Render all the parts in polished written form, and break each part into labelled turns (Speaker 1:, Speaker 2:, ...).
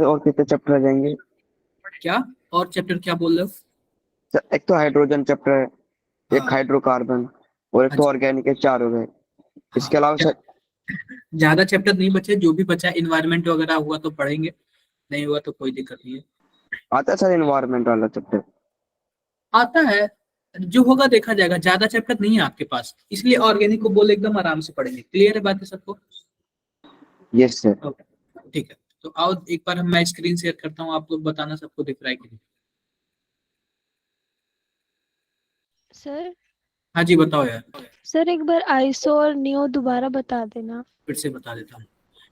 Speaker 1: और कितने चैप्टर रह जाएंगे?
Speaker 2: क्या? और चैप्टर क्या बोल रहे हो?
Speaker 1: एक तो हाइड्रोजन चैप्टर है, एक
Speaker 2: हाँ।
Speaker 1: हाइड्रोकार्बन, और एक तो
Speaker 2: अच्छा।
Speaker 1: ऑर्गेनिक है, चार हो गए।
Speaker 2: हाँ।
Speaker 1: इसके अलावा
Speaker 2: ज्यादा चैप्टर नहीं बचे, जो भी बचा इन्वायरमेंट वगैरह हुआ तो पढ़ेंगे, नहीं हुआ तो कोई दिक्कत नहीं है।
Speaker 1: आता है सर इन्वायरमेंट वाला चैप्टर?
Speaker 2: आता है, जो होगा देखा जाएगा, ज्यादा चैप्टर नहीं है आपके पास, इसलिए ऑर्गेनिक को बोले एकदम आराम से पढ़ेंगे। क्लियर है बात है सबको?
Speaker 1: Yes sir.
Speaker 2: ओके, ठीक है। तो आओ एक बार मैं स्क्रीन शेयर करता हूँ, आप लोग बताना सबको दिख रहा है कि नहीं।
Speaker 3: सर।
Speaker 2: हाँ जी बताओ यार।
Speaker 3: सर एक बार आइसो और नियो दोबारा बता देना।
Speaker 2: फिर से बता देता हूँ।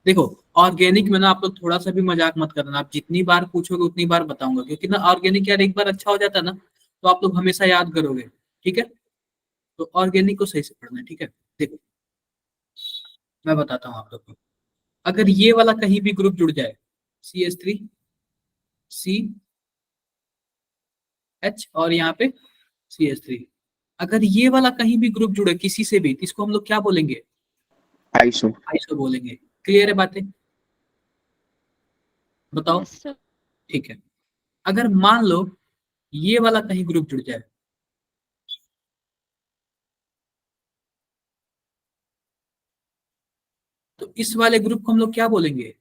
Speaker 2: देखो, ऑर्गेनिक में ना आप लोग थोड़ा सा भी मजाक मत करना, आप जितनी बार पूछोगे उतनी बार बताऊंगा, क्योंकि ना ऑर्गेनिक यार एक बार अच्छा हो जाता है ना, तो आप लोग हमेशा याद करोगे। ठीक है, तो ऑर्गेनिक को सही से पढ़ना है, ठीक है। देखो, मैं बताता हूँ आप लोग को। अगर ये वाला कहीं भी ग्रुप जुड़ जाए, CH3CH और यहाँ पे CH3, अगर ये वाला कहीं भी ग्रुप जुड़े किसी से भी, तो इसको हम लोग क्या बोलेंगे?
Speaker 1: आइसो।
Speaker 2: आइसो बोलेंगे। क्लियर है बातें? बताओ।
Speaker 3: Yes sir.
Speaker 2: ठीक है। अगर मान लो ये वाला कहीं ग्रुप जुड़ जाए, तो इस वाले ग्रुप को हम लोग क्या बोलेंगे?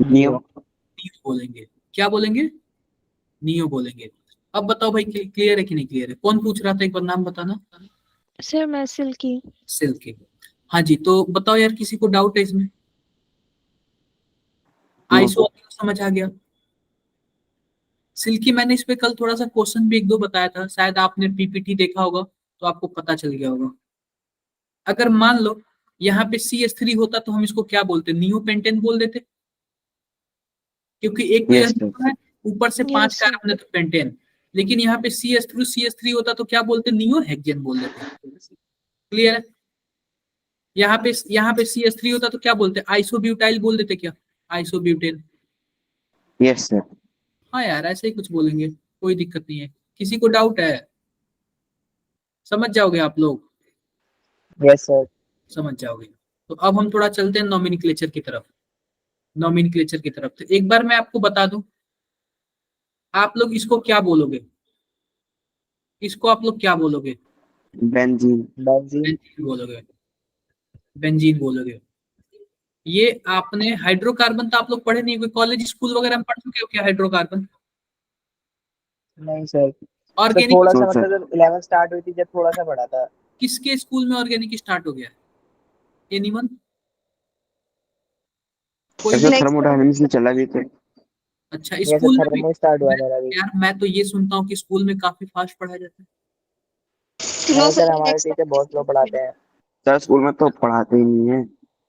Speaker 1: नियो।
Speaker 2: नियो बोलेंगे। क्या बोलेंगे? नियो बोलेंगे। अब बताओ भाई, क्लियर है कि नहीं क्लियर है? कौन पूछ रहा था, एक बार नाम बताना।
Speaker 3: सर मैं सिल्की।
Speaker 2: सिल्की। हाँ जी, तो बताओ यार, किसी को डाउट है इसमें?
Speaker 1: नो।
Speaker 2: आइसो समझ आ गया। सिल्की मैंने इस पे कल थोड़ा सा क्वेश्चन भी एक दो बताया था, शायद आपने पीपीटी देखा होगा, तो आपको पता चल गया होगा। अगर मान लो यहाँ पे CH3 होता तो हम इसको क्या बोलते? नियो पेंटेन बोल देते, क्योंकि एक तो यह
Speaker 1: यस सर।
Speaker 2: नियो है, ऊपर से 5
Speaker 3: यस सर।
Speaker 2: कार्बन है तो पेंटेन। लेकिन यहाँ पे CH3 होता तो क्या बोलते? नियो हेक्सेन बोल देते। क्लियर है? यहाँ पे CH3 होता तो क्या बोलते? आइसोब्यूटाइल बोल देते क्या? आइसोब्यूटेन।
Speaker 1: Yes sir.
Speaker 2: हाँ यार, ऐसे ही कुछ बोलेंगे, कोई दिक्कत नहीं है। किसी को डाउट है? समझ जाओगे आप लोग,
Speaker 1: यस सर।
Speaker 2: समझ जाओगे। तो अब हम थोड़ा चलते हैं नॉमेनक्लेचर की तरफ। नॉमेनक्लेचर की तरफ तो एक बार मैं आपको बता दूं, आप लोग इसको क्या बोलोगे? इसको आप लोग क्या बोलोगे?
Speaker 1: बेंजीन। बेंजीन।
Speaker 2: बेंजीन बोलोगे। बेंजीन बोलोगे। ये आपने हाइड्रोकार्बन तो आप लोग पढ़े नहीं, कोई कॉलेज स्कूल वगैरह में पढ़ चुके हो क्या हाइड्रोकार्बन?
Speaker 4: नहीं सर। सर
Speaker 2: ऑर्गेनिक
Speaker 4: थोड़ा सा
Speaker 1: नो सर।
Speaker 4: मतलब जब 11 स्टार्ट हुई थी जब थोड़ा सा पढ़ा था।
Speaker 2: किसके स्कूल में ऑर्गेनिक स्टार्ट हो गया? एनीवन? कोई
Speaker 1: ऐसा
Speaker 2: भी?
Speaker 4: Next sir.
Speaker 1: थर्मोडायनेमिक्स में चला भी थे।
Speaker 2: अच्छा,
Speaker 4: जैसे
Speaker 2: स्कूल में भी?
Speaker 4: थर्मो स्टार्ट हुआ
Speaker 2: मैं,
Speaker 4: मेरा भी।
Speaker 2: यार मैं तो ये सुनता हूँ कि स्कूल में काफी फास्ट पढ़ाया जाता है।
Speaker 4: नहीं सर हमारे टीचर बहुत स्लो पढ़ाते हैं।
Speaker 1: सर स्कूल में तो पढ़ाते ही नहीं है।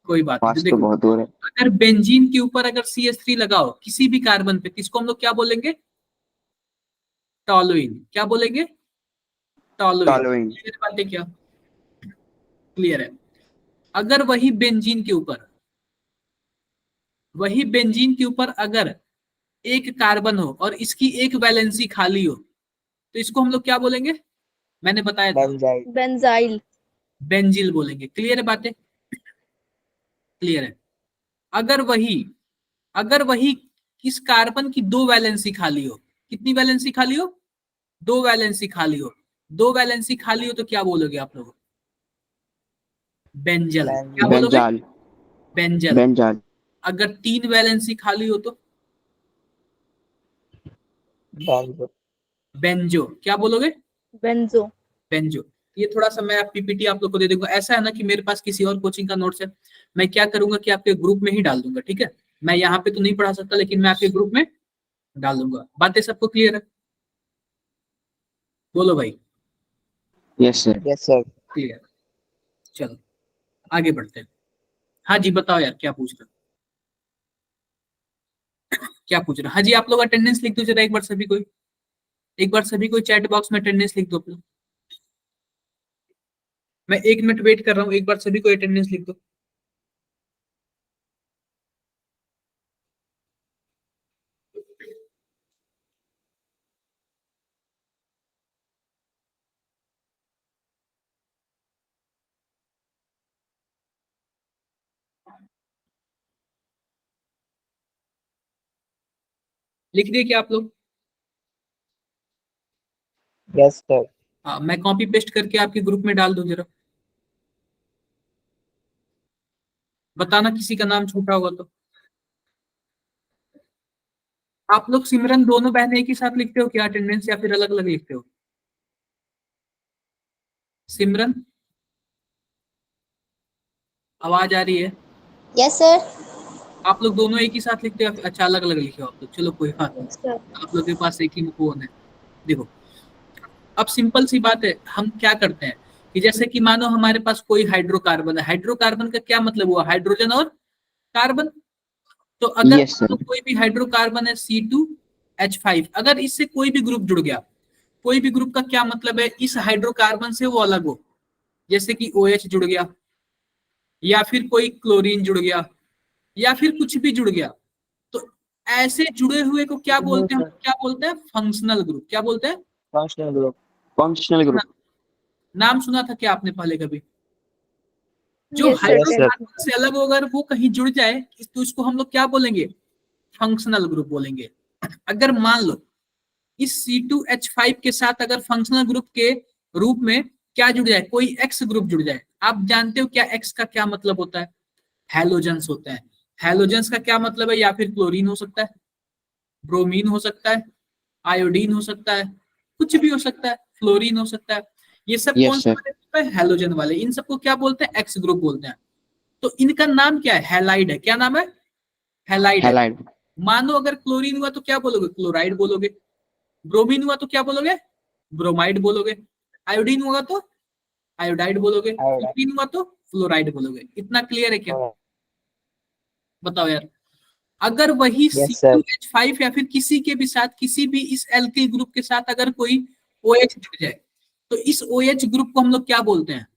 Speaker 2: कोई बात नहीं, तो
Speaker 1: पास तो
Speaker 2: देखो,
Speaker 1: बहुत दूर है।
Speaker 2: अगर बेंजीन के ऊपर अगर CH3 लगाओ किसी भी कार्बन पे, किसको हम लोग क्या बोलेंगे? टॉलुइन। क्या बोलेंगे? टॉलुइन।
Speaker 1: टॉलुइन।
Speaker 2: क्लियर बात है क्या? क्लियर है? अगर वही बेंजीन के ऊपर अगर एक कार्बन हो और इसकी एक वैलेंसी खाली हो, तो इसको हम लोग क्या बोलेंगे? मैंने बताया था,
Speaker 4: बन जाए।
Speaker 3: बेंजाइल।
Speaker 2: बेंजिल बोलेंगे। क्लियर है बातें? क्लियर है? अगर वही अगर वही इस कार्बन की दो वैलेंसी खाली हो, कितनी वैलेंसी खाली हो? दो वैलेंसी खाली हो। दो वैलेंसी खाली हो तो क्या बोलोगे आप लोग? बेंजल। क्या
Speaker 4: बेंजीन।
Speaker 2: बोलोगे?
Speaker 1: बेंजाल।
Speaker 2: बेंजल।
Speaker 1: बेंजाल।
Speaker 2: अगर तीन वैलेंसी खाली हो तो?
Speaker 4: बेंजो।
Speaker 2: बेंजो। क्या बोलोगे?
Speaker 3: बेंजो।
Speaker 2: बेंजो। ये थोड़ा सा मैं पीपीटी आप लोग को दे दूंगा। ऐसा है ना कि मेरे पास किसी और कोचिंग का नोट्स है, मैं क्या करूंगा कि आपके ग्रुप में ही डाल दूंगा, ठीक है। मैं यहाँ पे तो नहीं पढ़ा सकता, लेकिन मैं आपके ग्रुप में डाल दूंगा। बातें सबको क्लियर है? बोलो भाई।
Speaker 1: Yes sir.
Speaker 4: Yes sir.
Speaker 2: Clear? चलो आगे बढ़ते हैं। हाँ जी बताओ यार, क्या पूछ रहे हो? क्या पूछ रहे हो? हाँ जी, आप लोग अटेंडेंस लिख दो जरा एक बार सभी कोई। एक बार सभी कोई चैट बॉक्स में अटेंडेंस लिख दो अपना। मैं 1 मिनट वेट कर रहा हूँ, एक बार सभी को अटेंडेंस लिख दो। लिख दिए क्या आप लोग?
Speaker 4: Yes sir.
Speaker 2: हाँ, मैं कॉपी पेस्ट करके आपके ग्रुप में डाल दूं, जरा बताना किसी का नाम छूटा होगा तो। आप लोग सिमरन दोनों बहनें एक ही साथ लिखते हो क्या अटेंडेंस, या फिर अलग अलग लिखते हो? सिमरन, आवाज आ रही है?
Speaker 5: Yes sir.
Speaker 2: आप लोग दोनों एक ही साथ लिखते हो? अच्छा, अलग अलग लिखे हो आप लोग, चलो कोई बात नहीं,
Speaker 3: सर
Speaker 2: आप लोग के पास एक ही फोन है। देखो, अब सिंपल सी बात है, हम क्या करते हैं कि जैसे कि मानो हमारे पास कोई हाइड्रोकार्बन है। हाइड्रोकार्बन का क्या मतलब हुआ? हाइड्रोजन और कार्बन। तो अगर
Speaker 1: यस सर।
Speaker 2: तो कोई भी हाइड्रोकार्बन है C2H5, अगर इससे कोई भी ग्रुप जुड़ गया, कोई भी ग्रुप का क्या मतलब है, इस हाइड्रोकार्बन से वो अलग हो, जैसे कि OH जुड़ गया, या फिर कोई क्लोरीन जुड़ गया, या फिर कुछ भी जुड़ गया, तो ऐसे जुड़े हुए को क्या बोलते हैं? हम क्या बोलते हैं? Functional group. क्या बोलते हैं?
Speaker 4: Functional group.
Speaker 1: Functional group.
Speaker 2: नाम सुना था क्या आपने पहले कभी? जो
Speaker 3: yes sir
Speaker 4: yes, sir.
Speaker 2: Hydrocarbon से अलग हो, अगर वो कहीं जुड़ जाए तो इसको हम लोग क्या बोलेंगे? फंक्शनल ग्रुप बोलेंगे। अगर मान लो इस C2H5 के साथ अगर फंक्शनल ग्रुप के रूप में क्या जुड़ जाए, कोई एक्स ग्रुप जुड़ जाए। आप जानते हो क्या एक्स का क्या मतलब होता है? हैलोजेंस होता है। हैलोजेंस का क्या मतलब है? या फिर क्लोरीन हो सकता है, ब्रोमीन हो सकता है, आयोडीन हो सकता है, कुछ भी हो सकता है, फ्लोरीन हो सकता है। ये सब कौन
Speaker 1: यस
Speaker 2: से
Speaker 1: सर।
Speaker 2: वाले ग्रुप है? हैलोजन वाले। इन सबको क्या बोलते हैं? एक्स ग्रुप बोलते हैं। तो इनका नाम क्या है? हैलाइड है। क्या नाम है? हैलाइड है।
Speaker 1: हैलाइड।
Speaker 2: मानो अगर क्लोरीन हुआ तो क्या बोलोगे? क्लोराइड बोलोगे। ब्रोमीन हुआ तो क्या बोलोगे? ब्रोमाइड बोलोगे। आयोडीन होगा तो आयोडाइड बोलोगे।
Speaker 4: Iodide.
Speaker 2: फ्लोरीन हुआ तो फ्लोराइड बोलोगे। इतना क्लियर है क्या? बताओ यार। अगर वही
Speaker 4: Yes, sir.
Speaker 2: C2H5 या फिर किसी के भी साथ, किसी भी इस एल्किल ग्रुप के साथ अगर कोई OH जुड़ जाए, तो इस OH ग्रुप को हम लोग क्या बोलते हैं?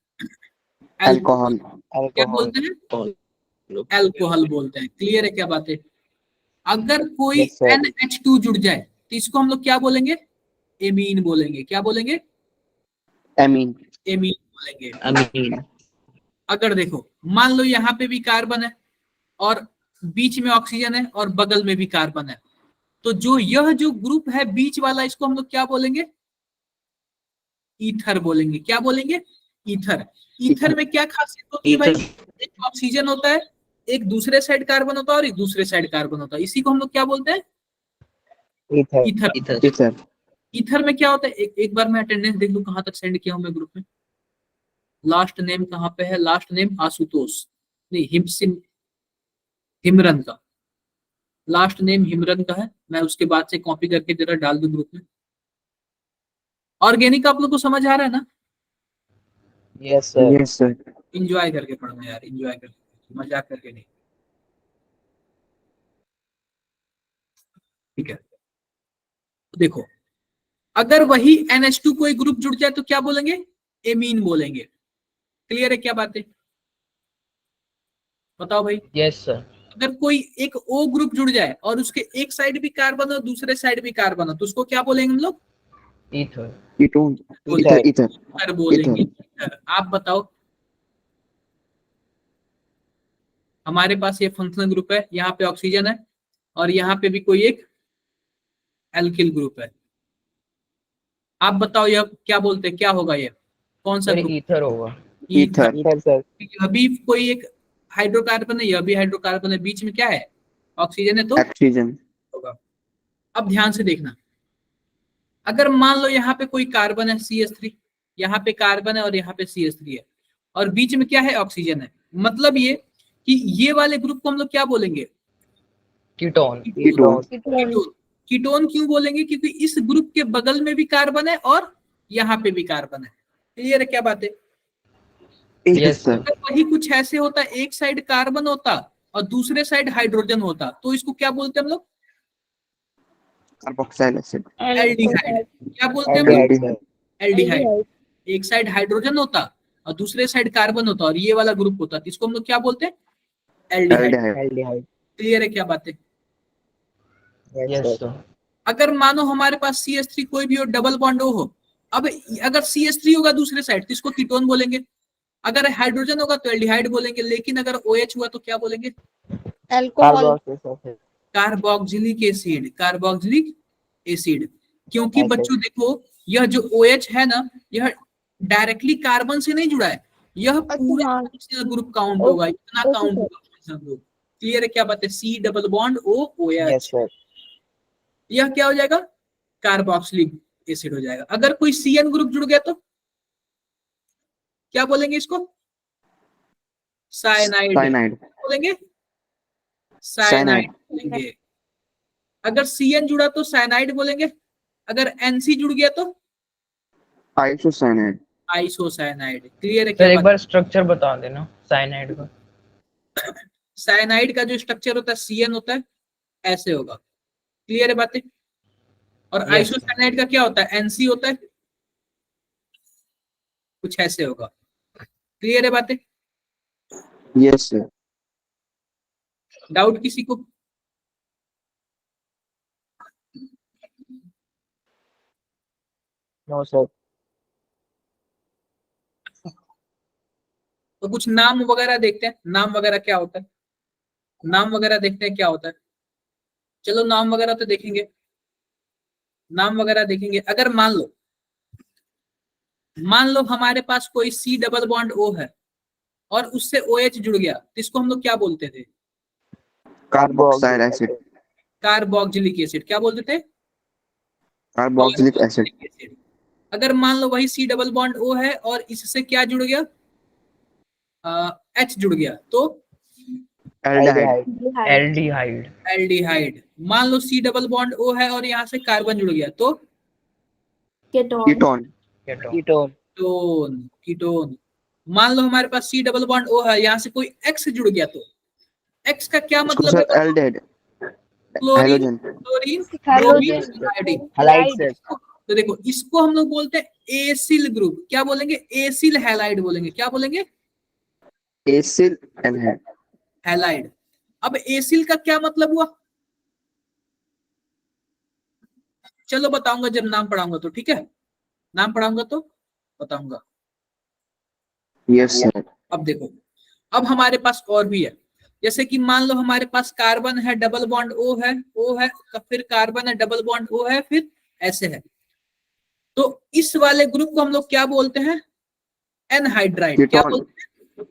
Speaker 1: अल्कोहल।
Speaker 2: क्या
Speaker 4: Alcohol.
Speaker 2: बोलते हैं? अल्कोहल बोलते हैं। क्लियर है क्या बात है? अगर कोई
Speaker 4: Yes, sir.
Speaker 2: NH2 जुड़ जाए तो इसको हम लोग क्या बोलेंगे? एमीन बोलेंगे। क्या बोलेंगे?
Speaker 1: एमीन।
Speaker 2: एमीन बोलेंगे।
Speaker 4: Amine.
Speaker 2: अगर देखो, मान लो यहाँ पे भी कार्बन है और बीच में ऑक्सीजन है और बगल में भी कार्बन है, तो जो यह जो ग्रुप है बीच वाला, इसको हम लोग क्या बोलेंगे? ईथर बोलेंगे। क्या बोलेंगे? ईथर। ईथर में क्या खासियत होती है भाई? एक ऑक्सीजन होता है, एक दूसरे साइड कार्बन होता है, और एक दूसरे साइड कार्बन होता है। इसी को हम लोग क्या बोलते हैं?
Speaker 4: Ether.
Speaker 2: ईथर।
Speaker 1: इथर।
Speaker 2: ईथर में क्या होता है? एक बार मैं अटेंडेंस देख लूं कहां तक सेंड किया हूं मैं ग्रुप में। लास्ट नेम कहाँ पे है? लास्ट नेम आशुतोष, नहीं हिमरन का। लास्ट नेम हिमरन का है। मैं उसके बाद से कॉपी करके जरा डाल दूं ग्रुप में। ऑर्गेनिक आप लोग को समझ आ रहा है ना?
Speaker 4: Yes, sir.
Speaker 1: Yes sir.
Speaker 2: Enjoy करके पढ़ना यार, इंजॉय करके, मजाक करके नहीं। ठीक है, तो देखो, अगर वही NH2 कोई ग्रुप जुड़ जाए तो क्या बोलेंगे? एमीन बोलेंगे। क्लियर है क्या बातें? बताओ भाई।
Speaker 4: Yes, sir.
Speaker 2: अगर कोई एक O ग्रुप जुड़ जाए और उसके एक साइड भी कार्बन हो, दूसरे साइड भी कार्बन हो, तो उसको क्या बोलेंगे हम लोग?
Speaker 4: Ether.
Speaker 1: कीटोन।
Speaker 2: बोलेंगे,
Speaker 1: इथर। इथर।
Speaker 2: ईथर बोलेंगे।
Speaker 1: इथर।
Speaker 2: ईथर। आप बताओ। हमारे पास ये फंक्शनल ग्रुप है, यहाँ पे ऑक्सीजन है और यहाँ पे भी कोई एक एल्किल ग्रुप है। आप बताओ यह क्या बोलते हैं? क्या होगा ये? कौन सा
Speaker 4: Sir,
Speaker 2: ग्रुप?
Speaker 4: ether होगा.
Speaker 2: ईथर।
Speaker 1: इथर।
Speaker 4: Ether, sir.
Speaker 2: यह भी कोई एक हाइड्रोकार्बन है, यह भी हाइड्रोकार्बन है, बीच में क्या है? ऑक्सीजन है, तो
Speaker 1: ऑक्सीजन।
Speaker 2: होगा। अब ध्यान से देखना, अगर मान लो यहाँ पे कोई कार्बन है CH3, यहाँ पे कार्बन है और यहाँ पे CH3 है, और बीच में क्या है? ऑक्सीजन है। मतलब ये कि ये वाले ग्रुप को हम लोग क्या बोलेंगे?
Speaker 4: Ketone.
Speaker 1: कीटोन।
Speaker 2: कीटोन। कीटोन क्यों बोलेंगे? क्योंकि इस ग्रुप के बगल में भी कार्बन है और यहाँ पे भी कार्बन है। क्लियर है क्या बात है?
Speaker 4: Yes, sir.
Speaker 2: अगर वही कुछ ऐसे होता, एक साइड कार्बन होता और दूसरे साइड हाइड्रोजन होता, तो इसको क्या बोलते हैं हम लोग?
Speaker 1: Carboxyl acid.
Speaker 2: एल्डिहाइड। क्या बोलते हैं हम लोग?
Speaker 4: Aldehyde, sir.
Speaker 2: एल्डिहाइड। एक साइड हाइड्रोजन होता और दूसरे साइड कार्बन होता और ये वाला ग्रुप होता, तो इसको हम लोग क्या बोलते हैं? एल्डिहाइड।
Speaker 1: एल्डिहाइड।
Speaker 4: Aldehyde.
Speaker 2: क्लियर है क्या बातें?
Speaker 4: Yes, sir.
Speaker 2: अगर मानो हमारे पास CH3 कोई भी हो, डबल बॉन्ड हो, अब अगर CH3 होगा दूसरे साइड तो इसको कीटोन बोलेंगे, अगर हाइड्रोजन होगा तो एल्डिहाइड बोलेंगे, लेकिन अगर OH हुआ तो क्या बोलेंगे?
Speaker 3: Alcohol.
Speaker 4: Carboxylic acid.
Speaker 2: Carboxylic acid, carboxylic acid. क्योंकि
Speaker 4: Acid.
Speaker 2: बच्चों देखो यह जो OH है ना, यह डायरेक्टली कार्बन से नहीं जुड़ा है, यह पूरा
Speaker 3: हाँ।
Speaker 2: फंक्शनल ग्रुप काउंट होगा, इतना
Speaker 3: ओके
Speaker 2: काउंट
Speaker 3: सर।
Speaker 2: होगा फंक्शनल ग्रुप। क्लियर है? क्या बात है? C double bond O OH,
Speaker 4: Yes, sir.
Speaker 2: यह क्या हो जाएगा? कार्बोक्सिलिक एसिड हो जाएगा। अगर कोई CN ग्रुप जुड़ गया तो क्या बोलेंगे इसको? Cyanide
Speaker 1: cyanide.
Speaker 2: बोलेंगे, साइनाइड बोलेंगे। अगर CN जुड़ा तो साइनाइड बोलेंगे, अगर NC जुड़ गया तो
Speaker 1: आइसोसाइनाइड।
Speaker 2: आइसोसाइनाइड। क्लियर है?
Speaker 5: सर
Speaker 2: क्या
Speaker 5: एक
Speaker 2: बात?
Speaker 5: बार स्ट्रक्चर बता देना साइनाइड का।
Speaker 2: साइनाइड का जो स्ट्रक्चर होता है CN होता है, ऐसे होगा। क्लियर है बातें? और
Speaker 5: Yes.
Speaker 2: आइसोसाइनाइड का क्या होता है? NC होता है, कुछ ऐसे होगा। क्लियर है बातें?
Speaker 1: Yes sir.
Speaker 2: डाउट किसी को?
Speaker 4: No, sir.
Speaker 2: तो कुछ नाम वगैरह देखते हैं, नाम वगैरह क्या होता है, नाम वगैरह देखते हैं क्या होता है। चलो नाम वगैरह तो देखेंगे, नाम वगैरह देखेंगे। अगर मान लो हमारे पास कोई C डबल बॉन्ड O है और उससे OH जुड़ गया, तो इसको हम लोग क्या बोलते थे?
Speaker 1: Carboxyl acid.
Speaker 2: Carboxylic acid. क्या बोलते थे?
Speaker 1: Carboxylic acid.
Speaker 2: एसिड। अगर मान लो वही C डबल बॉन्ड O है और इससे क्या जुड़ गया? H जुड़ गया, तो
Speaker 1: एल्डिहाइड।
Speaker 5: एल्डिहाइड।
Speaker 2: एल्डिहाइड। मान लो C डबल बॉन्ड O है और यहाँ से कार्बन जुड़ गया, तो
Speaker 1: ketone.
Speaker 5: Ketone.
Speaker 4: Ketone.
Speaker 2: Ketone. Ketone. मान लो हमारे पास C डबल बॉन्ड O है, यहाँ से कोई X जुड़ गया, तो X का क्या
Speaker 1: इसको
Speaker 2: मतलब है?
Speaker 1: Sir aldehyde.
Speaker 2: Chlorine,
Speaker 1: halogen.
Speaker 2: Chlorine,
Speaker 3: halogen.
Speaker 2: Bromine, iodine.
Speaker 4: Halide, sir.
Speaker 2: तो देखो इसको हम लोग बोलते हैं एसिल ग्रुप। क्या बोलेंगे? एसिल हैलाइड बोलेंगे। क्या बोलेंगे?
Speaker 1: एसिल एनहाइड।
Speaker 2: हैलाइड। अब एसिल का क्या मतलब हुआ? चलो बताऊंगा जब नाम पढ़ाऊंगा तो, ठीक है? नाम पढ़ाऊंगा तो बताऊंगा।
Speaker 1: Yes sir.
Speaker 2: अब देखो, अब हमारे पास और भी है। जैसे कि मान लो हमारे पास कार्बन है, डबल बॉन्ड O है, फिर कार्बन है, डबल बॉन्ड O है, फिर ऐसे है। तो इस वाले ग्रुप को हम लोग क्या बोलते हैं? एनहाइड्राइड। क्या
Speaker 1: कीटोन।
Speaker 2: बोलते हैं?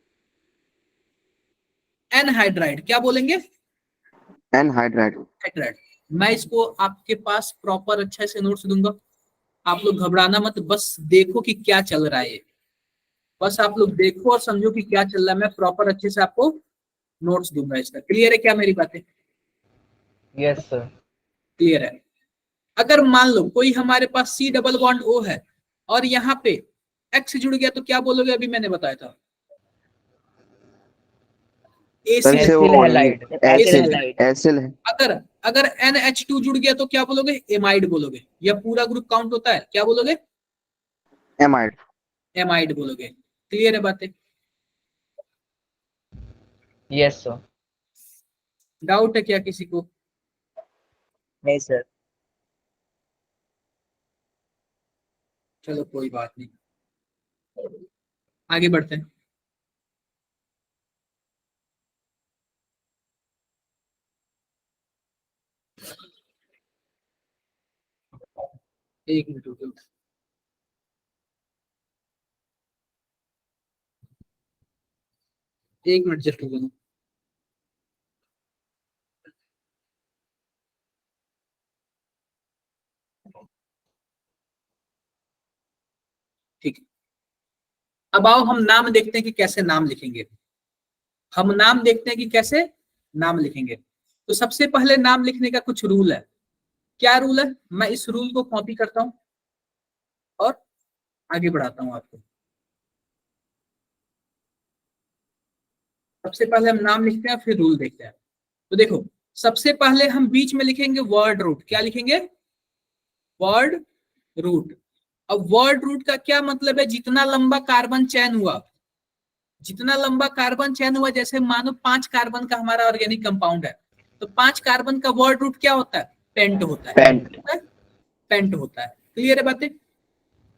Speaker 2: एनहाइड्राइड। क्या बोलेंगे?
Speaker 1: एनहाइड्राइड।
Speaker 2: हाइड्राइड। मैं इसको आपके पास प्रॉपर अच्छे से नोट्स दूंगा, आप लोग घबराना मत, बस देखो कि क्या चल रहा है ये। बस आप लोग देखो और समझो कि क्या चल रहा है, मैं प्रॉपर अच्छे से आपको नोट्स दूंगा इसका। क्लियर है क्या मेरी बातें?
Speaker 5: Yes sir.
Speaker 2: क्लियर है? अगर मान लो कोई हमारे पास C डबल बॉन्ड O है और यहाँ पे X जुड़ गया, तो क्या बोलोगे? अभी मैंने बताया था
Speaker 1: सर
Speaker 2: एसिल।
Speaker 1: से वो
Speaker 5: एसिल
Speaker 1: बोलेंगे
Speaker 5: हैलाइड।
Speaker 1: एसिल।
Speaker 4: Halide.
Speaker 1: एसिल है।
Speaker 2: अगर अगर NH2 जुड़ गया तो क्या बोलोगे? एमाइड बोलोगे। यह पूरा ग्रुप काउंट होता है, क्या बोलोगे?
Speaker 1: एमाइड।
Speaker 2: एमाइड बोलोगे। क्लियर है बातें?
Speaker 5: Yes sir.
Speaker 2: डाउट है क्या किसी को?
Speaker 4: नहीं, sir.
Speaker 2: चलो कोई बात नहीं, आगे बढ़ते हैं। एक मिनट रुको। एक मिनट जस्ट रुको। ठीक है, अब आओ हम नाम देखते हैं कि कैसे नाम लिखेंगे। हम नाम देखते हैं कि कैसे नाम लिखेंगे। तो सबसे पहले नाम लिखने का कुछ रूल है। क्या रूल है? मैं इस रूल को कॉपी करता हूं और आगे बढ़ाता हूं आपको। सबसे पहले हम नाम लिखते हैं, फिर रूल देखते हैं। तो देखो, सबसे पहले हम बीच में लिखेंगे वर्ड रूट। क्या लिखेंगे? Word root. अब वर्ड रूट का क्या मतलब है? जितना लंबा कार्बन चयन हुआ, जितना लंबा कार्बन चयन हुआ, जैसे मानो 5 कार्बन का हमारा ऑर्गेनिक कंपाउंड है, तो 5 कार्बन का वर्ड रूट क्या होता है? पेंट होता है।
Speaker 1: पेंट।
Speaker 2: पेंट होता है। क्लियर है बातें?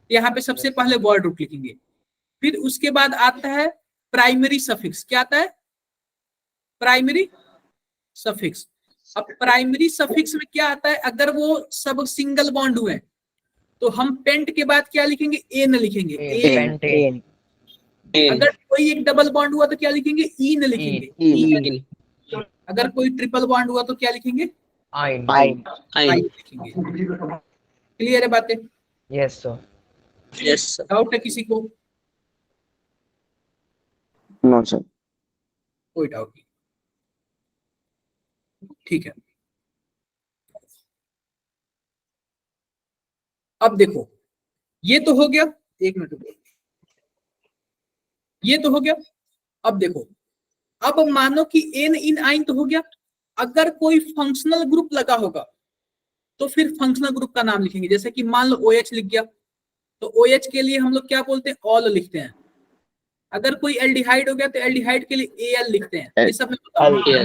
Speaker 2: यहाँ पे सबसे पहले वर्ड रूट लिखेंगे, फिर उसके बाद आता है प्राइमरी सफिक्स। क्या आता है? Primary suffix. अब प्राइमरी सफिक्स में क्या आता है, अगर वो सब सिंगल बॉन्ड हुए तो हम पेंट के बाद क्या लिखेंगे, एन लिखेंगे, एन।
Speaker 5: पेंटेन
Speaker 2: अगर कोई एक डबल बॉन्ड हुआ तो क्या लिखेंगे, ईन लिखेंगे।
Speaker 5: इन
Speaker 2: अगर कोई ट्रिपल बॉन्ड हुआ तो क्या लिखेंगे,
Speaker 5: आइन
Speaker 2: आई लिखेंगे। क्लियर है बातें?
Speaker 5: यस सर
Speaker 2: डाउट है किसी को?
Speaker 1: No sir.
Speaker 2: कोई डाउट नहीं, ठीक है। अब देखो ये तो हो गया, एक मिनट रुको, ये तो हो गया। अब देखो, अब मानो कि एन इन आइन तो हो गया, अगर कोई फंक्शनल ग्रुप लगा होगा तो फिर फंक्शनल ग्रुप का नाम लिखेंगे। जैसे कि मान लो OH लिख गया तो OH के लिए हम लोग क्या बोलते हैं, ऑल लिखते हैं। अगर कोई एल्डिहाइड हो गया तो एल्डिहाइड के लिए AL लिखते हैं। ये सब मैं बताऊंगा।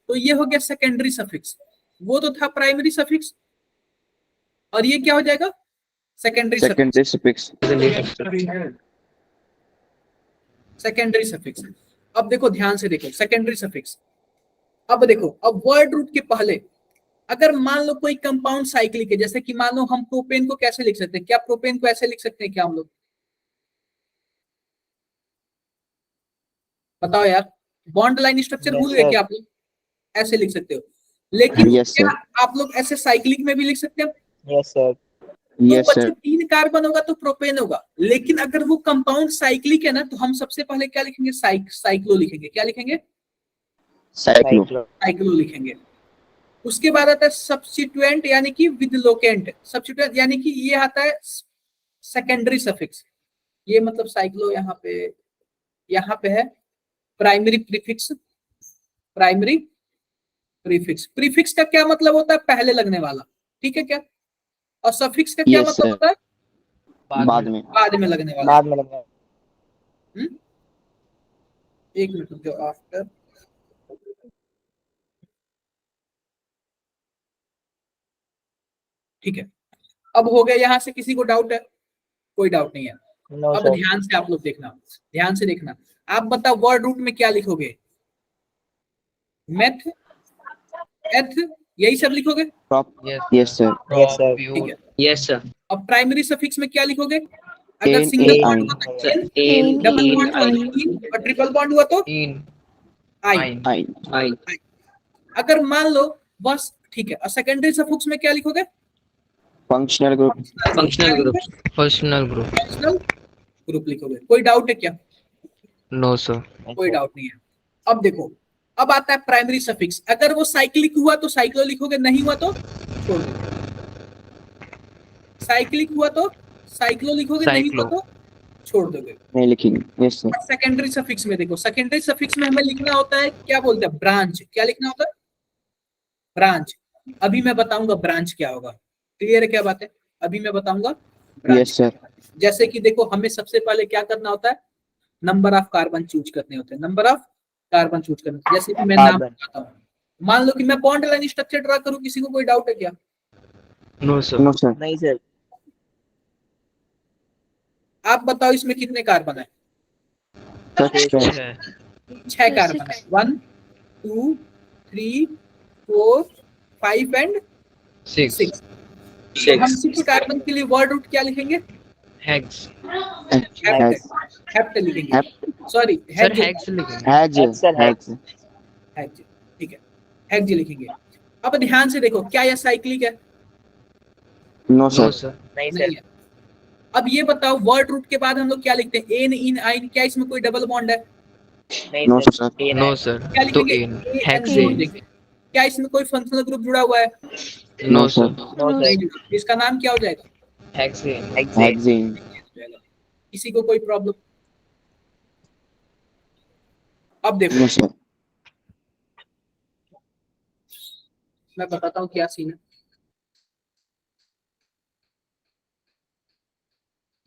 Speaker 2: तो ये हो गया सेकेंडरी सफिक्स, वो तो था प्राइमरी सफिक्स, और ये क्या हो जाएगा, secondary suffix.
Speaker 1: Secondary suffix.
Speaker 2: Secondary suffix. अब देखो ध्यान से देखो सेकेंडरी सफिक्स। अब देखो, अब वर्ड रूट के पहले अगर मान लो कोई कंपाउंड साइक्लिक है, जैसे कि मान लो हम प्रोपेन को कैसे लिख सकते हैं, क्या प्रोपेन को ऐसे लिख सकते हैं क्या हम लोग, बताओ यार, बॉन्ड लाइन स्ट्रक्चर भूल गए क्या आप लोग, ऐसे लिख सकते हो। लेकिन
Speaker 1: Yes,
Speaker 2: क्या
Speaker 1: sir.
Speaker 2: आप लोग ऐसे साइक्लिक में भी लिख सकते हैं?
Speaker 4: Yes sir.
Speaker 2: तो
Speaker 1: यस
Speaker 2: बच्चों
Speaker 1: सर।
Speaker 2: 3 कार्बन होगा तो प्रोपेन होगा, लेकिन अगर वो कंपाउंड साइक्लिक है ना तो हम सबसे पहले क्या लिखेंगे, साइक्लो लिखेंगे। क्या लिखेंगे,
Speaker 1: साइक्लो।
Speaker 2: साइक्लो लिखेंगे। उसके बाद आता है सब्स्टिट्यूएंट यानी कि विद लोकेंट। सब्स्टिट्यूएंट यानी कि ये आता है सेकेंडरी सफिक्स। ये मतलब साइक्लो यहाँ पे है primary prefix. Primary prefix, prefix का क्या मतलब होता है, पहले लगने वाला, ठीक है क्या। और सफिक्स का क्या
Speaker 1: Yes,
Speaker 2: मतलब
Speaker 1: sir.
Speaker 2: होता है,
Speaker 1: बाद में।
Speaker 2: बाद में लगने वाला।
Speaker 4: बाद में लगा।
Speaker 2: एक मिनट रुको, आफ्टर ठीक है। अब हो गया, यहां से किसी को डाउट है? कोई डाउट नहीं है।
Speaker 4: नो
Speaker 2: अब
Speaker 4: सर।
Speaker 2: ध्यान से आप लोग देखना, ध्यान से देखना। आप बताओ वर्ड रूट में क्या लिखोगे, मेथ, एथ, यही सब लिखोगे?
Speaker 1: Yes sir.
Speaker 4: Yes sir.
Speaker 2: ठीक है, यस सर। अब प्राइमरी सफिक्स में क्या लिखोगे, अगर
Speaker 1: N,
Speaker 2: single
Speaker 1: N,
Speaker 2: bond
Speaker 1: yne.
Speaker 2: हुआ तो एन,
Speaker 3: एन
Speaker 2: डबल
Speaker 3: इन
Speaker 2: बॉन्ड हुआ तो
Speaker 3: आइन
Speaker 2: इन, और ट्रिपल बॉन्ड हुआ तो
Speaker 5: इन
Speaker 2: आइन।
Speaker 1: आइन।
Speaker 2: अगर मान लो बस, ठीक है। और सेकेंडरी सफिक्स में क्या लिखोगे,
Speaker 1: functional group.
Speaker 2: Functional group,
Speaker 5: functional group
Speaker 2: functional group लिखोगे। कोई डाउट है क्या?
Speaker 5: नो सर
Speaker 2: कोई डाउट नहीं है। अब देखो, अब आता है प्राइमरी सफिक्स। अगर वो साइक्लिक हुआ तो साइक्लो लिखोगे, नहीं हुआ तो छोड़ दो। साइक्लिक हुआ तो साइक्लो लिखोगे, नहीं हुआ तो छोड़ दोगे।
Speaker 1: नहीं लिखेंगे। Yes sir.
Speaker 2: सेकेंडरी सफिक्स में देखो, सेकेंडरी सफिक्स में हमें लिखना होता है, क्या बोलते हैं, ब्रांच। क्या लिखना होता है, ब्रांच। अभी मैं बताऊंगा ब्रांच क्या होगा। क्लियर है क्या बात है? अभी मैं बताऊंगा ब्रांच।
Speaker 1: Yes sir.
Speaker 2: जैसे कि देखो, हमें सबसे पहले क्या करना होता है, नंबर ऑफ कार्बन चूज करने होते हैं। नंबर ऑफ कार्बन चूज करने, जैसे कि मैं नाम बताता हूँ। मान लो कि मैं बॉन्ड लाइन स्ट्रक्चर ड्रा करूं, किसी को कोई डाउट है क्या?
Speaker 5: No sir
Speaker 1: no sir.
Speaker 4: नहीं सर।
Speaker 2: आप बताओ इसमें कितने कार्बन है? 6 कार्बन है। 1 2 3 4 5 एंड 6। हम 6 कार्बन के लिए वर्ड रूट क्या लिखेंगे,
Speaker 5: हेक्स
Speaker 2: हेप्ट लिखेंगे। सॉरी,
Speaker 5: सर हेक्स लिखेंगे
Speaker 1: हैज। हैज।
Speaker 2: हेक्स, ठीक है, हेक्स लिखेंगे। अब ध्यान से देखो, क्या यह साइक्लिक है?
Speaker 1: No
Speaker 5: no
Speaker 1: sir.
Speaker 5: सर
Speaker 4: नहीं
Speaker 2: नहीं
Speaker 4: सर।
Speaker 2: है। अब ये बताओ, वर्ड रूट के बाद हम लोग क्या लिखते हैं, एन इन आइन। क्या इसमें कोई डबल बॉन्ड है?
Speaker 1: नो
Speaker 4: नहीं
Speaker 1: सर।
Speaker 4: सर।
Speaker 5: नो सर
Speaker 2: क्या
Speaker 5: तो
Speaker 2: लिखेंगे,
Speaker 5: इन
Speaker 2: ए एन
Speaker 5: हेक्स
Speaker 2: जोड़
Speaker 3: इन।
Speaker 2: देंगे। क्या इसमें कोई फंक्शनल ग्रुप जुड़ा हुआ है?
Speaker 5: नो सर
Speaker 4: नो
Speaker 2: नहीं
Speaker 4: सर।
Speaker 2: जुड़ा। इसका नाम क्या हो जाएगा?
Speaker 5: Hexane
Speaker 1: hexane.
Speaker 2: किसी को कोई प्रॉब्लम? अब देखो,
Speaker 1: नो सर।
Speaker 2: मैं बताता हूँ क्या सीन है।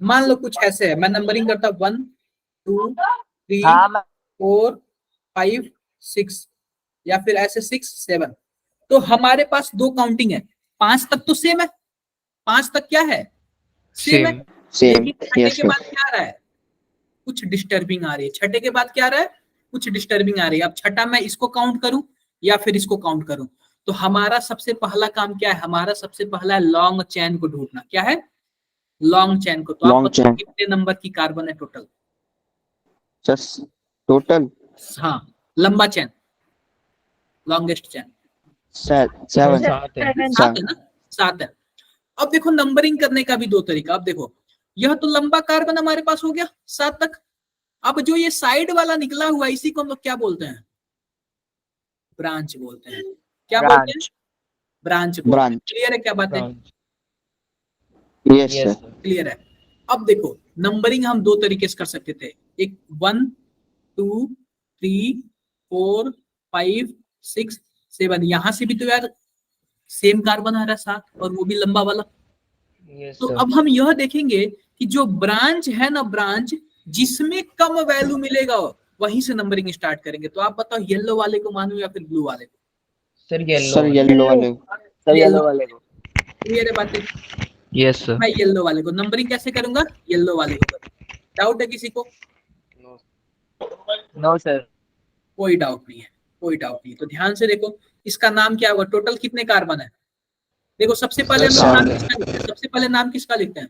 Speaker 2: मान लो कुछ ऐसे है, मैं नंबरिंग करता 1 2 3
Speaker 4: हाँ मैं
Speaker 2: 4 5 6, या फिर ऐसे 6 7। तो हमारे पास 2 काउंटिंग है, 5 तक तो सेम है, 5 तक क्या है, सेम है।
Speaker 1: सेम।
Speaker 2: लेकिन छठे
Speaker 1: यस
Speaker 2: के
Speaker 1: सर।
Speaker 2: बाद क्या आ रहा है, कुछ डिस्टर्बिंग आ रही है। छठे के बाद क्या आ रहा है, कुछ डिस्टर्बिंग आ रही है। अब छठा मैं इसको काउंट करूं या फिर इसको काउंट करूं, तो हमारा सबसे पहला काम क्या है, हमारा सबसे पहला है लॉन्ग चैन को ढूंढना। क्या है? लॉन्ग चैन को। तो आप
Speaker 1: लॉन्ग
Speaker 2: बताओ
Speaker 1: चैन
Speaker 2: कितने नंबर की कार्बन है टोटल?
Speaker 1: जस्ट टोटल
Speaker 2: हाँ, लंबा चैन, लॉन्गेस्ट चैन।
Speaker 1: 7
Speaker 5: सात है।
Speaker 2: सात है ना? सात है। अब देखो नंबरिंग करने का भी दो तरीका। अब देखो यह तो लंबा कार्बन हमारे पास हो गया 7 तक। अब जो ये साइड वाला निकला हुआ इसी को हम लोग क्या बोलते हैं? ब्रांच बोलते हैं। क्या बोलते हैं?
Speaker 4: ब्रांच।
Speaker 2: ब्रांच बोलते हैं।
Speaker 1: ब्रांच
Speaker 2: क्लियर है क्या बात है?
Speaker 5: Branch.
Speaker 1: Yes
Speaker 5: yes
Speaker 1: sir
Speaker 2: clear है। अब देखो नंबरिंग हम दो तरीके से कर सकते थे। एक 1 2 3 4 5 6 7। यहां से भी तो यार सेम कार्बन आ रहा है 7, और वो भी लंबा वाला।
Speaker 5: यस
Speaker 2: तो
Speaker 5: सर।
Speaker 2: अब हम यह देखेंगे कि जो ब्रांच है ना, ब्रांच जिसमें कम वैल्यू मिलेगा वहीं से नंबरिंग स्टार्ट करेंगे। तो आप बताओ येलो वाले को मानूं या फिर ब्लू वाले को?
Speaker 5: सर येलो
Speaker 1: सर येलो वाले
Speaker 4: सर येलो वाले को।
Speaker 2: क्लियर है बातें?
Speaker 5: Yes sir.
Speaker 2: मैं येलो वाले को नंबरिंग कैसे करूंगा? येलो वाले को करूंगा। डाउट है किसी को?
Speaker 4: No sir.
Speaker 2: कोई डाउट नहीं है, कोई डाउट नहीं। तो ध्यान से देखो इसका नाम क्या होगा, टोटल कितने कार्बन है? देखो सबसे पहले हम लोग
Speaker 5: सर
Speaker 2: नाम
Speaker 1: सात
Speaker 2: किसका लिखते हैं? सबसे पहले नाम किसका लिखते हैं?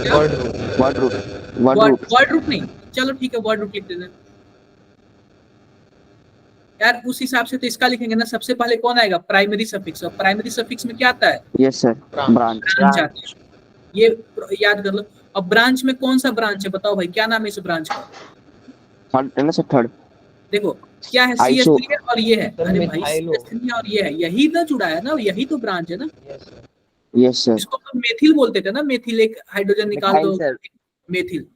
Speaker 5: Word root.
Speaker 1: Word root word root
Speaker 2: word root नहीं, चलो ठीक है वर्ड रूट लिख देते हैं यार। उस हिसाब से तो इसका लिखेंगे ना। सबसे पहले कौन आएगा? Primary suffix. और प्राइमरी सफिक्स में क्या आता है?
Speaker 1: यस सर ब्रांच
Speaker 2: ब्रांच आता है। ये याद कर लो। अब ब्रांच में कौन सा ब्रांच है बताओ भाई, क्या नाम है इस ब्रांच का?
Speaker 1: थर्ड है ना सर थर्ड
Speaker 2: देखो क्या है,
Speaker 1: आइसो
Speaker 2: CH3 है और ये है।
Speaker 5: सर
Speaker 2: अरे भाई
Speaker 5: मिथाइल हो।
Speaker 2: CH3 और ये है, यही ना जुड़ा है ना, यही तो ब्रांच है ना।
Speaker 5: Yes sir.
Speaker 1: यस सर
Speaker 2: इसको हम मेथिल बोलते थे ना, मेथिल। एक हाइड्रोजन निकाल
Speaker 4: मिथाइल
Speaker 2: दो,
Speaker 4: सर।
Speaker 2: मेथिल।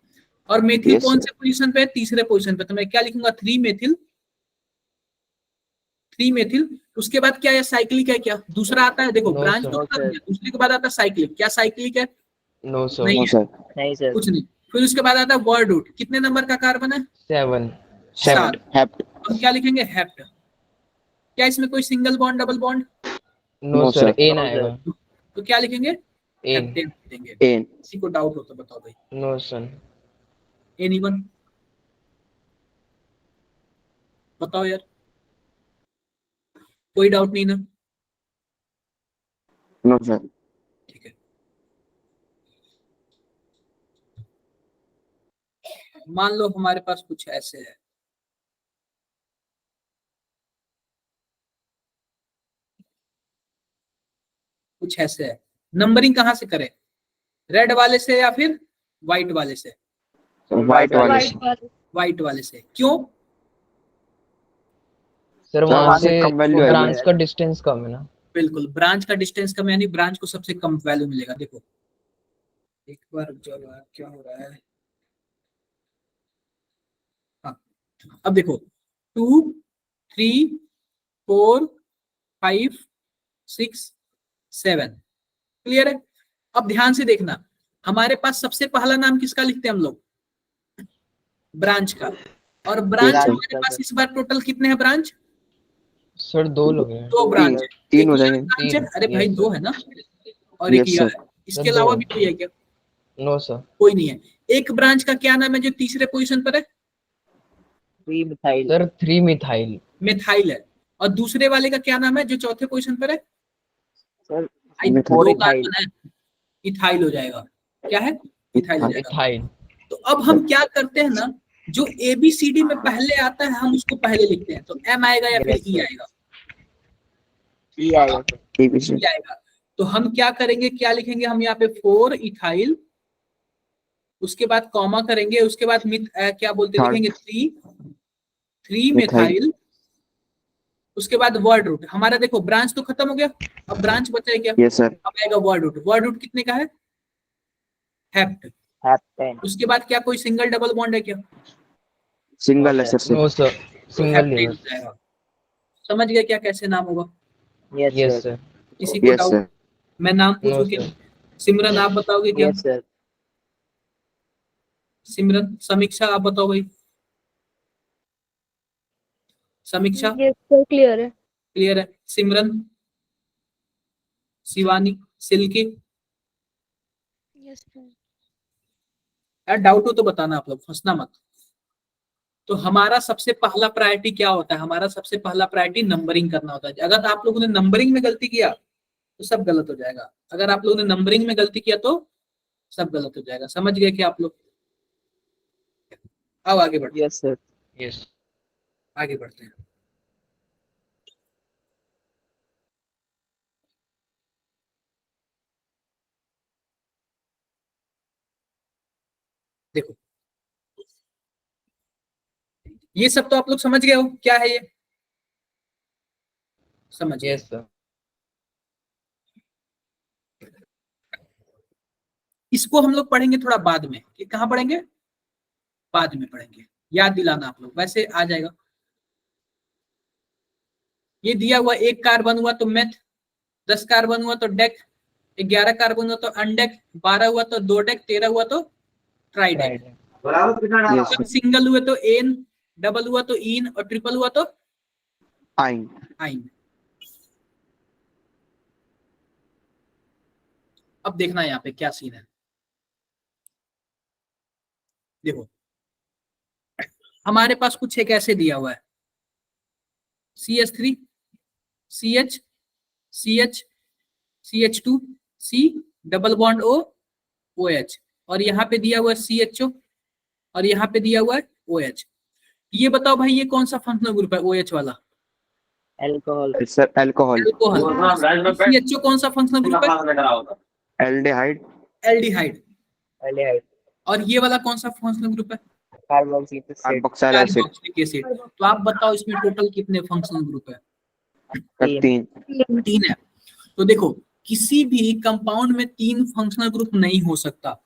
Speaker 2: और मेथिल
Speaker 1: Yes,
Speaker 2: कौन
Speaker 1: sir.
Speaker 2: से पोजीशन पे है? तीसरे पोजीशन पे। तो मैं क्या लिखूंगा? 3 मेथिल, 3 मेथिल। उसके बाद क्या है? साइक्लिक है क्या? दूसरा आता है, देखो
Speaker 5: नो
Speaker 2: ब्रांच
Speaker 5: सर।
Speaker 2: तो
Speaker 4: नो
Speaker 2: खत्म
Speaker 4: सर।
Speaker 2: है, दूसरे के बाद आता है साइक्लिक। क्या साइक्लिक है?
Speaker 5: No sir.
Speaker 2: नहीं
Speaker 1: नो
Speaker 2: है,
Speaker 1: सर
Speaker 4: नहीं सर।
Speaker 2: कुछ नहीं। फिर उसके बाद आता है वर्ड रूट। कितने नंबर का कार्बन है?
Speaker 5: 7।
Speaker 2: सात।
Speaker 1: हैप्ट
Speaker 2: हम क्या लिखेंगे? हेप्ट। क्या इसमें कोई single bond, double bond?
Speaker 5: No
Speaker 1: no
Speaker 5: sir
Speaker 1: sir
Speaker 5: ane
Speaker 4: no
Speaker 5: आएगा।
Speaker 4: सर।
Speaker 2: तो क्या लिखेंगे?
Speaker 5: एन।
Speaker 2: हेप्टेन लिखेंगे।
Speaker 1: एन
Speaker 2: किसी को डाउट हो तो बताओ भाई।
Speaker 5: No sir.
Speaker 2: एनीवन? बताओ यार, कोई डाउट नहीं ना?
Speaker 1: नो सर
Speaker 2: ठीक है। मान लो हमारे पास कुछ ऐसे है, कुछ ऐसे है। नंबरिंग कहाँ से करें? रेड वाले से या फिर व्हाइट वाले से?
Speaker 1: व्हाइट वाले
Speaker 3: वाइट
Speaker 1: से
Speaker 3: वाले।
Speaker 2: व्हाइट वाले से। क्यों?
Speaker 5: सर
Speaker 1: सर
Speaker 5: वहां
Speaker 1: वहां
Speaker 5: से
Speaker 1: से कम वैल्यू आएगी
Speaker 5: ब्रांच का डिस्टेंस कम है ना।
Speaker 2: बिल्कुल, ब्रांच का डिस्टेंस कम, यानी ब्रांच को सबसे कम वैल्यू मिलेगा। देखो एक बार रुक जाओ यार, क्या हो रहा है? हाँ, अब देखो 2 3 4 5 6 7। क्लियर है? अब ध्यान से देखना, हमारे पास सबसे पहला नाम किसका लिखते हैं हम लोग? ब्रांच का। और ब्रांच
Speaker 1: Yes, sir.
Speaker 2: हमारे पास इस बार टोटल कितने हैं ब्रांच?
Speaker 5: सर 2 लोग हैं।
Speaker 2: दो ब्रांच है।
Speaker 1: तीन
Speaker 2: एक
Speaker 1: हो
Speaker 2: यह
Speaker 1: जाएंगे
Speaker 2: ब्रांच है,
Speaker 5: तीन।
Speaker 2: अरे भाई
Speaker 5: यस
Speaker 2: दो
Speaker 5: सर।
Speaker 2: है ना, और एक
Speaker 1: यस
Speaker 2: यह
Speaker 1: सर
Speaker 2: है। इसके
Speaker 5: सर दो
Speaker 2: अलावा
Speaker 5: है।
Speaker 2: भी कोई है क्या?
Speaker 5: No sir.
Speaker 2: कोई नहीं है। एक ब्रांच का क्या नाम है जो तीसरे पोजीशन पर है?
Speaker 4: 3 मिथाइल।
Speaker 5: Sir 3 methyl.
Speaker 2: मिथाइल है। और दूसरे वाले का क्या नाम है जो चौथे पोजीशन पर है?
Speaker 4: सर
Speaker 2: भाई
Speaker 1: मिथाइल।
Speaker 4: 4
Speaker 2: दो
Speaker 4: इथाइल।
Speaker 2: कार्बन है, इथाइल हो जाएगा। क्या है? इथाइल हो जाएगा।
Speaker 5: इथाइल।
Speaker 2: तो अब हम क्या करते हैं ना, जो ABCD में पहले आता है हम उसको पहले लिखते हैं। तो M आएगा या फिर
Speaker 4: यस
Speaker 2: E
Speaker 4: सर।
Speaker 2: आएगा?
Speaker 4: ई आएगा सर।
Speaker 1: ABC
Speaker 2: E आएगा। तो हम क्या करेंगे, क्या लिखेंगे हम यहाँ पे? 4 इथाइल, उसके बाद कॉमा करेंगे, उसके बाद क्या बोलते
Speaker 1: थर्ड
Speaker 2: लिखेंगे? 3
Speaker 1: मिथाइल
Speaker 2: मिथाइल। उसके बाद वर्ड रूट। हमारा देखो ब्रांच तो खत्म हो गया, अब ब्रांच बचा है क्या?
Speaker 1: यस सर
Speaker 2: अब आएगा वर्ड रूट। वर्ड रूट कितने का है? हेप्ट।
Speaker 4: हेप्टेन।
Speaker 2: उसके बाद क्या कोई सिंगल डबल बॉन्ड है क्या?
Speaker 1: सिंगल है सर
Speaker 5: नो सर
Speaker 2: तो
Speaker 5: सिंगल
Speaker 2: हेप्टेन हो
Speaker 5: यूज।
Speaker 2: जाएगा। समझ गया क्या कैसे नाम होगा?
Speaker 4: Yes
Speaker 5: yes
Speaker 4: sir.
Speaker 5: सर।
Speaker 2: किसी को
Speaker 1: यस
Speaker 2: डाउट?
Speaker 1: सर
Speaker 2: मैं नाम
Speaker 5: नो
Speaker 2: पूछूं क्या?
Speaker 5: सर।
Speaker 2: सिमरन आप बताओगे क्या?
Speaker 4: Yes sir.
Speaker 2: सिमरन, समीक्षा आप बताओ भाई। समीक्षा
Speaker 3: ये सर क्लियर है।
Speaker 2: क्लियर है। सिमरन, शिवानी, सिल्की?
Speaker 3: Yes sir.
Speaker 2: यार डाउट हो तो बताना, आप लोग फंसना मत। तो हमारा सबसे पहला प्रायोरिटी क्या होता है? हमारा सबसे पहला प्रायोरिटी नंबरिंग करना होता है। अगर आप लोगों ने नंबरिंग में गलती किया तो सब गलत हो जाएगा। अगर आप लोगों ने नंबरिंग में गलती किया तो सब गलत हो जाएगा। समझ गए क्या आप लोग? अब आगे बढ़ते हैं।
Speaker 4: Yes sir.
Speaker 5: यस।
Speaker 2: आगे बढ़ते हैं। देखो ये सब तो आप लोग समझ गए हो क्या है ये? समझ गए।
Speaker 5: Yes sir.
Speaker 2: इसको हम लोग पढ़ेंगे थोड़ा बाद में। कि कहाँ पढ़ेंगे? बाद में पढ़ेंगे। याद दिलाना आप लोग, वैसे आ जाएगा। ये दिया हुआ 1 कार्बन हुआ तो मेथ, 10 कार्बन हुआ तो डेक, 11 कार्बन हुआ तो अनडेक, 12 हुआ तो 2 डेक, 13 हुआ तो ट्राइडेक।
Speaker 1: यस
Speaker 2: जब सिंगल हुए तो एन, डबल हुआ तो इन और ट्रिपल हुआ तो
Speaker 1: आइन।
Speaker 2: आइन। अब देखना यहाँ पे क्या सीन है। देखो हमारे पास कुछ एक ऐसे दिया हुआ है CH3 CH CH CH2 C double bond O OH, और यहाँ पे दिया हुआ है CHO और यहाँ पे दिया हुआ है OH। ये बताओ भाई ये कौन सा फंक्शनल ग्रुप है OH वाला?
Speaker 4: Alcohol.
Speaker 1: Sir alcohol.
Speaker 2: Alcohol. CHO कौन सा फंक्शनल ग्रुप है?
Speaker 1: एल्डिहाइड।
Speaker 2: एल्डिहाइड।
Speaker 4: एल्डिहाइड।
Speaker 2: और ये वाला कौन सा फंक्शनल ग्रुप है?
Speaker 4: Carboxylic acid.
Speaker 1: Carboxyl acid.
Speaker 2: Carboxylic acid. तो आप बताओ इसमें टोटल कितने फंक्शनल ग्रुप है?
Speaker 1: 3।
Speaker 2: 3 है। तो देखो किसी भी कंपाउंड में 3 फंक्शनल ग्रुप नहीं हो सकता।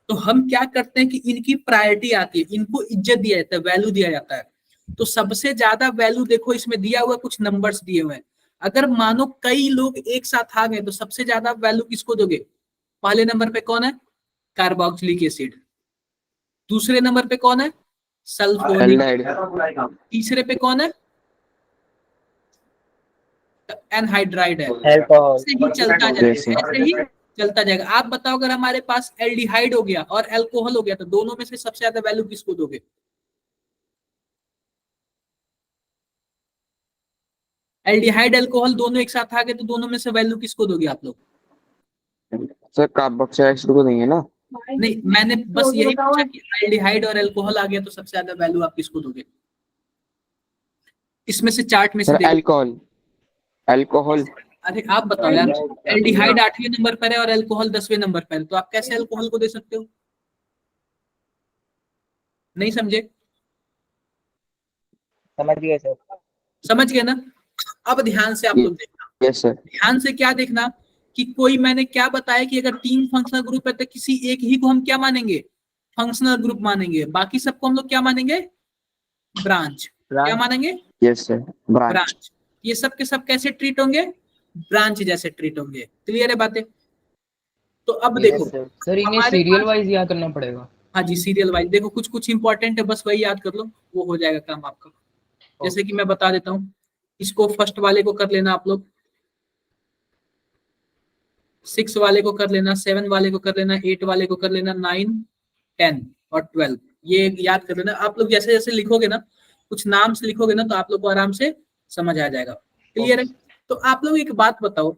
Speaker 2: तो हम क्या करते हैं कि इनकी प्रायोरिटी आती है, इनको इज्जत दिया जाता है, वैल्यू दिया जाता है। तो सबसे ज्यादा वैल्यू देखो इसमें दिया हुआ कुछ नंबर्स दिए हुए हैं। अगर मानो कई लोग एक साथ आ गए तो सबसे ज्यादा वैल्यू किसको दोगे? पहले नंबर पे कौन है? Carboxylic acid. दूसरे नंबर पे कौन है? सल्फोनिक।
Speaker 1: एल्डिहाइड।
Speaker 2: तीसरे पे कौन है? एनहाइड्राइड है।
Speaker 4: अल्कोहल।
Speaker 2: ऐसे ही चलता जाएगा,
Speaker 1: जैसे।
Speaker 2: ऐसे ही चलता जाएगा। आप बताओ अगर हमारे पास एल्डिहाइड हो गया और अल्कोहल हो गया तो दोनों में से सबसे ज्यादा वैल्यू किसको दोगे? एल्डिहाइड अल्कोहल दोनों एक साथ आ गए तो दोनों में से वैल्यू किसको दोगे आप लोग?
Speaker 1: सर कार्बोक्सिल एसिड को देंगे ना।
Speaker 2: नहीं, मैंने बस यही पूछा कि एल्डिहाइड और अल्कोहल आ गया तो सबसे ज्यादा वैल्यू आप किसको दोगे? इसमें से चार्ट में से
Speaker 1: सर
Speaker 2: देखो।
Speaker 1: अल्कोहल। अल्कोहल।
Speaker 2: अरे आप बताओ यार, एल्डिहाइड 8वें नंबर पर है और अल्कोहल 10वें नंबर पर है, तो आप कैसे अल्कोहल को दे सकते हो? नहीं समझे?
Speaker 4: समझ गए सर।
Speaker 2: समझ गए ना? अब ध्यान से आप लोग देखना।
Speaker 1: Yes sir.
Speaker 2: ध्यान से क्या देखना कि कोई, मैंने क्या बताया कि अगर 3 फंक्शनल ग्रुप है तो किसी एक ही को हम क्या मानेंगे? फंक्शनल ग्रुप मानेंगे। बाकी सबको हम लोग क्या मानेंगे? ब्रांच। क्या मानेंगे?
Speaker 1: Yes sir. ब्रांच।
Speaker 2: ब्रांच। ये सब के सब कैसे ट्रीट होंगे? ब्रांच जैसे ट्रीट होंगे। क्लियर है बातें? तो अब देखो
Speaker 5: सर इन्हें
Speaker 2: हमारे
Speaker 5: सीरियल
Speaker 2: पास,
Speaker 5: वाइज याद करना पड़ेगा।
Speaker 2: हाँ जी सीरियल वाइज। देखो कुछ कुछ इंपॉर्टेंट है, बस वही याद कर लो, वो हो जाएगा काम आपका। जैसे कि मैं बता देता हूँ, इसको फर्स्ट वाले को कर लेना आप लोग, 6 वाले को कर लेना, 7 वाले को कर लेना, 8 वाले को कर लेना, 9, 10 और 12। ये याद कर लेना आप लोग। जैसे जैसे लिखोगे ना, कुछ नाम से लिखोगे ना, तो आप लोग को आराम से समझ आ जाएगा। क्लियर है? तो आप लोग एक बात बताओ,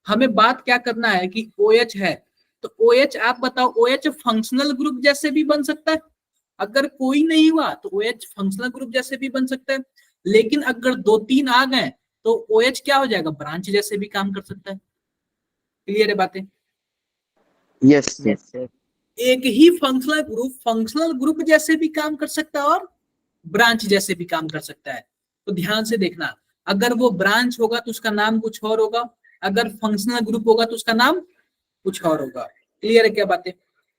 Speaker 2: हमें बात क्या करना है कि OH है तो OH आप बताओ, OH फंक्शनल ग्रुप जैसे भी बन सकता है। अगर कोई नहीं हुआ तो OH फंक्शनल ग्रुप जैसे भी बन सकता है। लेकिन अगर 2-3 आ गए तो OH क्या हो जाएगा? ब्रांच जैसे भी काम कर सकता है। क्लियर है बातें?
Speaker 1: Yes
Speaker 4: yes sir.
Speaker 2: एक ही फंक्शनल ग्रुप जैसे भी काम कर सकता है और ब्रांच जैसे भी काम कर सकता है। तो ध्यान से देखना, अगर वो ब्रांच होगा तो उसका नाम कुछ और होगा, अगर फंक्शनल ग्रुप होगा तो उसका नाम कुछ और होगा। क्लियर है क्या बातें?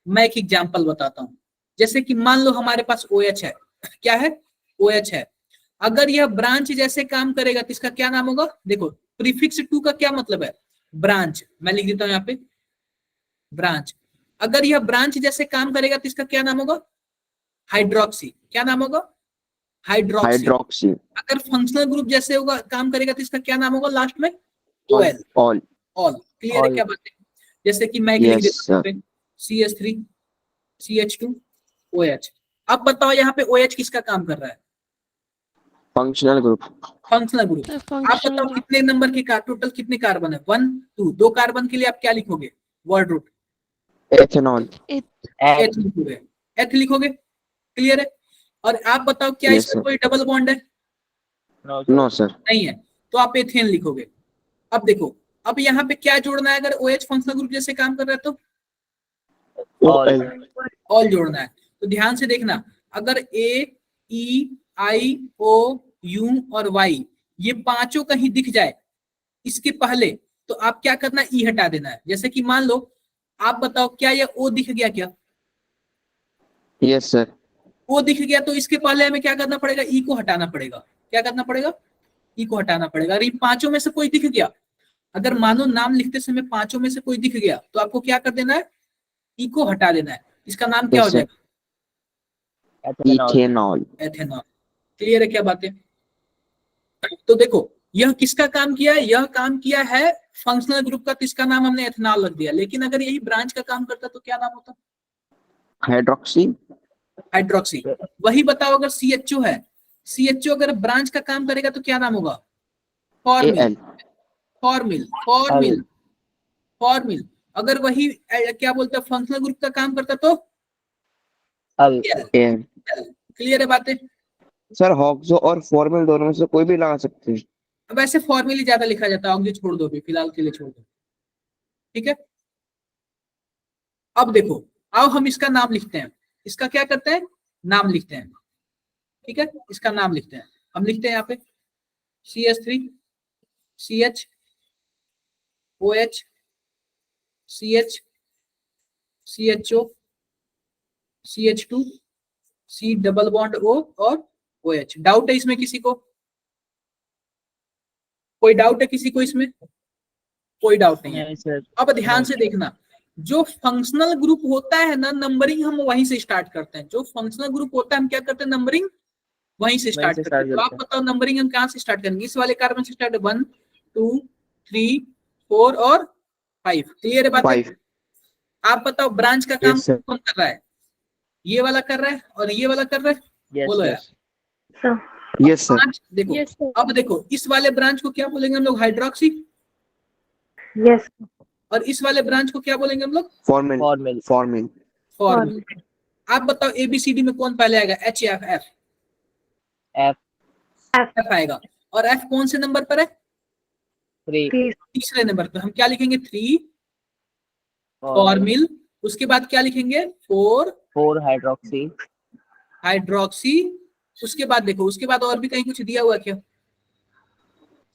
Speaker 2: मैं एक एग्जांपल बताता हूं। जैसे कि मान लो हमारे पास OH है। क्या है? OH है। अगर यह ब्रांच जैसे काम करेगा तो इसका क्या नाम होगा? देखो प्रीफिक्स 2 का क्या मतलब है? ब्रांच। मैं लिख देता हूं यहाँ पे, ब्रांच। अगर यह ब्रांच जैसे काम करेगा तो इसका क्या नाम होगा? हाइड्रोक्सी। क्या नाम होगा? हाइड्रोक्सी।
Speaker 1: हाइड्रोक्सी।
Speaker 2: अगर फंक्शनल ग्रुप जैसे होगा, काम करेगा तो इसका क्या नाम होगा लास्ट में? OL।
Speaker 1: ऑल।
Speaker 2: ऑल। क्लियर है क्या बात है? जैसे कि मैं एक लिख देता हूं CH3 CH2 OH। अब बताओ यहाँ पे OH किसका काम कर रहा है?
Speaker 1: Functional group.
Speaker 2: Functional group.
Speaker 3: Sir
Speaker 2: आप
Speaker 3: फंक्शनल
Speaker 2: बताओ
Speaker 3: ग्रुप
Speaker 2: कितने नंबर के टोटल कितने कार्बन है? 1 2। 2 कार्बन के लिए आप क्या लिखोगे? Word root
Speaker 1: ethanol.
Speaker 2: एथ लिखोगे, एथ लिखोगे। क्लियर है? और आप बताओ क्या
Speaker 1: यस
Speaker 2: इसमें
Speaker 1: सर।
Speaker 2: कोई डबल बॉन्ड है?
Speaker 1: No sir.
Speaker 2: नहीं है, तो आप एथेन लिखोगे। अब देखो, अब यहाँ पे क्या जोड़ना है? अगर OH फंक्शनल ग्रुप जैसे काम कर रहा है तो
Speaker 1: OL।
Speaker 2: ऑल जोड़ना है। तो ध्यान से देखना, अगर A E I O U और Y ये पांचों कहीं दिख जाए इसके पहले, तो आप क्या करना? ई हटा देना है। जैसे कि मान लो, आप बताओ क्या ये O दिख गया क्या?
Speaker 1: Yes sir.
Speaker 2: O दिख गया, तो इसके पहले हमें क्या करना पड़ेगा? ई को हटाना पड़ेगा। क्या करना पड़ेगा? ई को हटाना पड़ेगा। अरे इन पांचों में से कोई दिख गया, अगर मानो नाम लिखते समय पांचों में से कोई दिख गया, तो आपको क्या कर देना है? ई को हटा देना है। इसका नाम क्या हो
Speaker 1: यस सर।
Speaker 2: जाएगा?
Speaker 1: इथेनॉल।
Speaker 2: एथेनॉल। क्लियर है क्या बातें? तो देखो, यह किसका काम किया है? यह काम किया है फंक्शनल ग्रुप का। किसका नाम हमने? एथेनॉल रख दिया। लेकिन अगर यही ब्रांच का काम करता तो क्या नाम होता?
Speaker 1: हाइड्रोक्सी।
Speaker 2: हाइड्रोक्सी। वही बताओ, अगर CHO है, CHO अगर ब्रांच का काम करेगा तो क्या नाम होगा? Formal.
Speaker 1: AL।
Speaker 2: Formal formal formal. अगर वही क्या बोलते हैं, फंक्शनल ग्रुप का काम करता तो
Speaker 1: AL।
Speaker 2: क्लियर है बातें?
Speaker 1: सर हॉक्सो और फॉर्मल दोनों में से कोई भी लगा सकते हैं।
Speaker 2: अब ऐसे फॉर्मल ही ज्यादा लिखा जाता है, ऑक्सी छोड़ दो, अभी फिलहाल के लिए छोड़ दो। ठीक है, अब देखो, आओ हम इसका नाम लिखते हैं। इसका क्या करते हैं? नाम लिखते हैं। ठीक है, इसका नाम लिखते हैं। हम लिखते हैं यहाँ पे CH3 CH OH CH CHO CH2 C double bond O और OH। डाउट है इसमें किसी को? कोई डाउट है किसी को इसमें? कोई डाउट नहीं है। अब ध्यान से देखना, जो फंक्शनल ग्रुप होता है ना, नंबरिंग हम वहीं से स्टार्ट करते हैं। जो फंक्शनल ग्रुप होता है हम क्या करते हैं? नंबरिंग वहीं से स्टार्ट करते हैं। तो आप बताओ नंबरिंग हम कहाँ से स्टार्ट करेंगे? इस वाले कार्बन से स्टार्ट, 1 2 3 4 और 5। क्लियर है बात?
Speaker 1: 5।
Speaker 2: आप बताओ ब्रांच का काम
Speaker 1: यस सर।
Speaker 2: कौन कर रहा है? ये वाला कर रहा है और ये वाला कर रहा है। बोलो यार।
Speaker 1: Yes sir.
Speaker 2: ब्रांच देखो,
Speaker 3: यस सर
Speaker 2: अब देखो, इस वाले ब्रांच को क्या बोलेंगे हम लोग? हाइड्रोक्सी।
Speaker 3: यस
Speaker 2: और इस वाले ब्रांच को क्या बोलेंगे हम लोग?
Speaker 1: फॉर्मल। फॉर्मल।
Speaker 2: फॉर्मल। आप बताओ ABCD में कौन पहले आएगा? H या F? F आएगा। और F कौन से नंबर पर है? तीसरे नंबर पर। हम क्या लिखेंगे? 3 फॉर्मिल। उसके बाद क्या लिखेंगे? 4 हाइड्रोक्सी। उसके बाद देखो, उसके बाद और भी कहीं कुछ दिया हुआ क्या?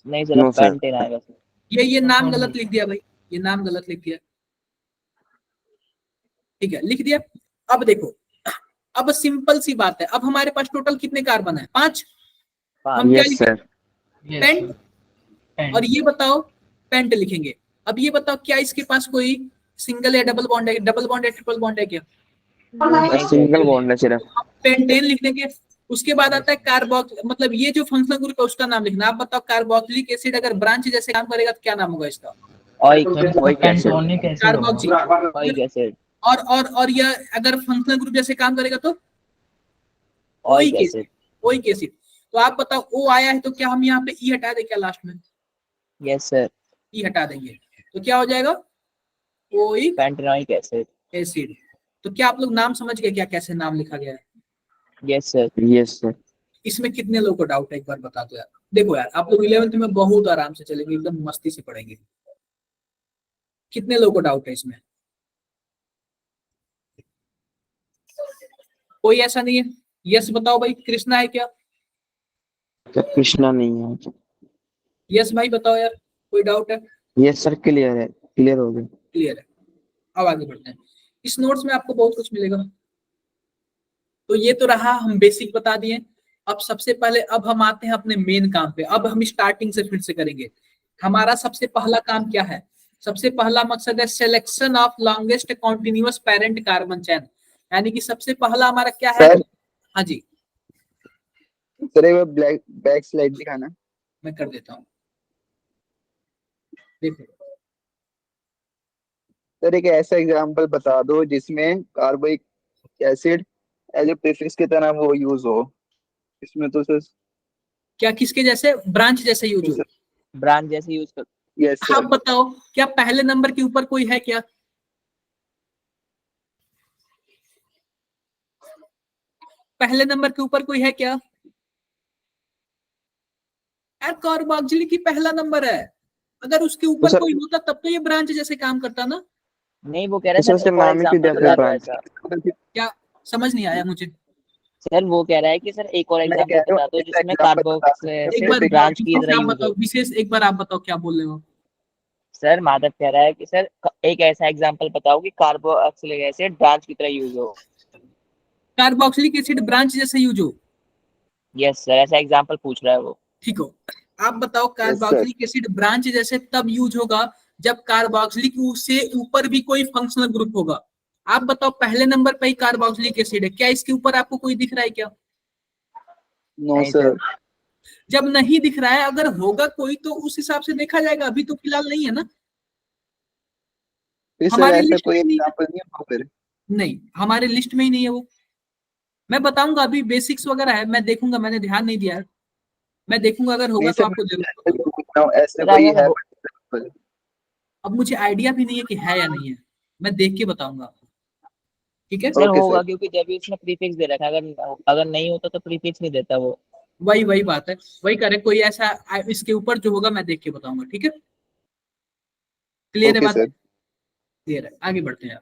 Speaker 4: नहीं
Speaker 1: नो
Speaker 4: सर,
Speaker 1: सर।
Speaker 4: आएगा सर।
Speaker 2: ये नाम गलत लिख दिया भाई, ये नाम गलत लिख दिया। ठीक है, लिख दिया। अब देखो, अब सिंपल सी बात है, अब हमारे पास टोटल कितने कार्बन है? 5। हम क्या
Speaker 1: यस
Speaker 2: लिखेंगे?
Speaker 1: सर।
Speaker 2: पेंट। और ये बताओ, पेंट लिखेंगे। अब ये बताओ, क्या इसके पास कोई सिंगल या डबल बॉन्ड है? डबल बॉन्ड है, ट्रिपल बॉन्ड है क्या?
Speaker 1: सिंगल बॉन्ड है सिर्फ।
Speaker 2: पेंटेन लिख देंगे। उसके बाद आता है कार्बोक्स, मतलब ये जो फंक्शनल ग्रुप है उसका नाम लिखना। आप बताओ कार्बोक्सिलिक एसिड अगर ब्रांच जैसे काम करेगा तो क्या नाम होगा इसका? कार्बोक्सिलिक। और यह अगर फंक्शनल ग्रुप जैसे काम करेगा तो ओइक एसिड। तो आप बताओ, O आया है तो क्या हम यहाँ पे E हटा दें क्या लास्ट में?
Speaker 4: यस सर,
Speaker 2: E हटा देंगे तो क्या हो जाएगा? Oic
Speaker 4: pentanoic
Speaker 2: acid. तो क्या आप लोग नाम समझ गए क्या, कैसे नाम लिखा गया है?
Speaker 4: Yes sir.
Speaker 1: Yes sir.
Speaker 2: इसमें कितने लोगों को डाउट है? एक बार बता दो यार। देखो यार, आप लोग 11th में बहुत आराम से चलेंगे, एकदम मस्ती से पढ़ेंगे। कितने लोगों को डाउट है इसमें? कोई ऐसा नहीं है? यस बताओ भाई। कृष्णा है क्या?
Speaker 1: कृष्णा नहीं है।
Speaker 2: यस भाई बताओ यार, कोई डाउट है?
Speaker 1: यस सर, क्लियर है, क्लियर हो गया।
Speaker 2: क्लियर है। अब आगे बढ़ते हैं। इस नोट्स में आपको बहुत कुछ मिलेगा। तो ये तो रहा, हम बेसिक बता दिए। अब सबसे पहले अब हम आते हैं अपने मेन काम पे। अब हम स्टार्टिंग से फिर से करेंगे। हमारा सबसे पहला काम क्या है? सबसे पहला मकसद है selection of longest continuous parent carbon chain. यानी कि सबसे पहला हमारा क्या है?
Speaker 6: सर
Speaker 2: हाँ जी,
Speaker 6: सर एक बार ब्लैक बैक स्लाइड दिखाना।
Speaker 2: मैं कर देता हूँ। देखो,
Speaker 6: सर एक ऐसा एग्जांपल बता दो जिसमें कार्बोइक एसिड एज ए प्रीफिक्स की तरह वो यूज हो। इसमें तो सर
Speaker 2: क्या किसके जैसे? ब्रांच जैसे यूज हो।
Speaker 4: ब्रांच जैसे यूज कर।
Speaker 6: Yes,
Speaker 2: आप
Speaker 6: sir.
Speaker 2: बताओ क्या पहले नंबर के ऊपर कोई है क्या? पहले नंबर के ऊपर कोई है क्या? यार कार्बोक्सिलिक की पहला नंबर है, अगर उसके ऊपर
Speaker 6: सर-
Speaker 2: कोई होता तब तो ये ब्रांच जैसे काम करता ना।
Speaker 4: नहीं, वो कह रहा है
Speaker 6: सर,
Speaker 4: सर
Speaker 6: उसके
Speaker 4: एक और
Speaker 6: नाम ही की
Speaker 4: एग्जांपल
Speaker 6: death
Speaker 4: बता
Speaker 6: है
Speaker 4: दो
Speaker 6: branch.
Speaker 4: ऐसा।
Speaker 2: क्या समझ नहीं आया मुझे?
Speaker 4: सर वो कह रहा है कि सर एक और
Speaker 6: मैं
Speaker 4: एग्जांपल
Speaker 6: कह रहा
Speaker 4: बता
Speaker 6: हूँ,
Speaker 4: दो
Speaker 6: ऐसा
Speaker 4: जिसमें
Speaker 6: example बता
Speaker 4: कार्बोक्स
Speaker 6: सकते हैं,
Speaker 2: एक बार
Speaker 4: ब्रांच की
Speaker 2: विशेष
Speaker 4: तरह
Speaker 2: आप
Speaker 4: यूज
Speaker 2: बताओ,
Speaker 4: हो।
Speaker 2: विशेष एक बार आप बताओ क्या बोल रहे हो।
Speaker 4: सर माधव कह रहा है कि सर एक ऐसा एग्जांपल बताओ कि कार्बोक्सिलिक एसिड ब्रांच की तरह यूज हो।
Speaker 2: कार्बोक्सिलिक एसिड ब्रांच जैसे यूज हो।
Speaker 4: यस सर, ऐसा एग्जांपल पूछ रहा है वो।
Speaker 2: ठीक हो, आप बताओ
Speaker 6: sir.
Speaker 2: कार्बोक्सिलिक एसिड ब्रांच जैसे तब यूज होगा जब कार्बोक्सिलिक से ऊपर भी कोई फंक्शनल ग्रुप होगा। आप बताओ पहले नंबर पे ही कार्बोक्सिलिक एसिड है, क्या इसके ऊपर आपको कोई दिख रहा है क्या?
Speaker 6: No,
Speaker 4: नहीं
Speaker 6: sir.
Speaker 4: सर।
Speaker 2: जब नहीं दिख रहा है, अगर होगा कोई तो उस हिसाब से देखा जाएगा, अभी तो फिलहाल नहीं है ना।
Speaker 6: फिर सर
Speaker 2: हमारी
Speaker 6: ऐसा
Speaker 2: लिस्ट
Speaker 6: कोई
Speaker 2: में नहीं है।
Speaker 6: एग्जाम्पल नहीं है फिर?
Speaker 2: नहीं, हमारे लिस्ट में ही नहीं है वो। मैं बताऊंगा, अभी बेसिक्स वगैरह है, मैं देखूंगा, मैंने ध्यान नहीं दिया है, मैं देखूंगा, अगर होगा
Speaker 6: नहीं
Speaker 2: तो
Speaker 6: सर,
Speaker 2: आपको जरूर
Speaker 6: ऐसे
Speaker 2: बताऊंगा।
Speaker 6: पूछ रहा हूँ, ऐसे
Speaker 4: सर
Speaker 6: कोई
Speaker 4: अगर
Speaker 6: है
Speaker 4: हो,
Speaker 6: example?
Speaker 2: अब मुझे आइडिया भी नहीं है कि है या नहीं है, मैं देख के बताऊंगा आपको, ठीक है।
Speaker 4: सर
Speaker 6: Okay,
Speaker 4: होगा
Speaker 6: sir.
Speaker 4: क्योंकि जब भी उसने प्रीफिक्स दे रखा है, अगर अगर नहीं होता तो प्रीफिक्स नहीं देता वो।
Speaker 2: वही वही बात है, वही करे कोई ऐसा इसके ऊपर जो होगा मैं देख के बताऊंगा, ठीक है। क्लियर है
Speaker 6: Okay,
Speaker 2: बात?
Speaker 6: sir.
Speaker 2: क्लियर है, आगे बढ़ते हैं आप।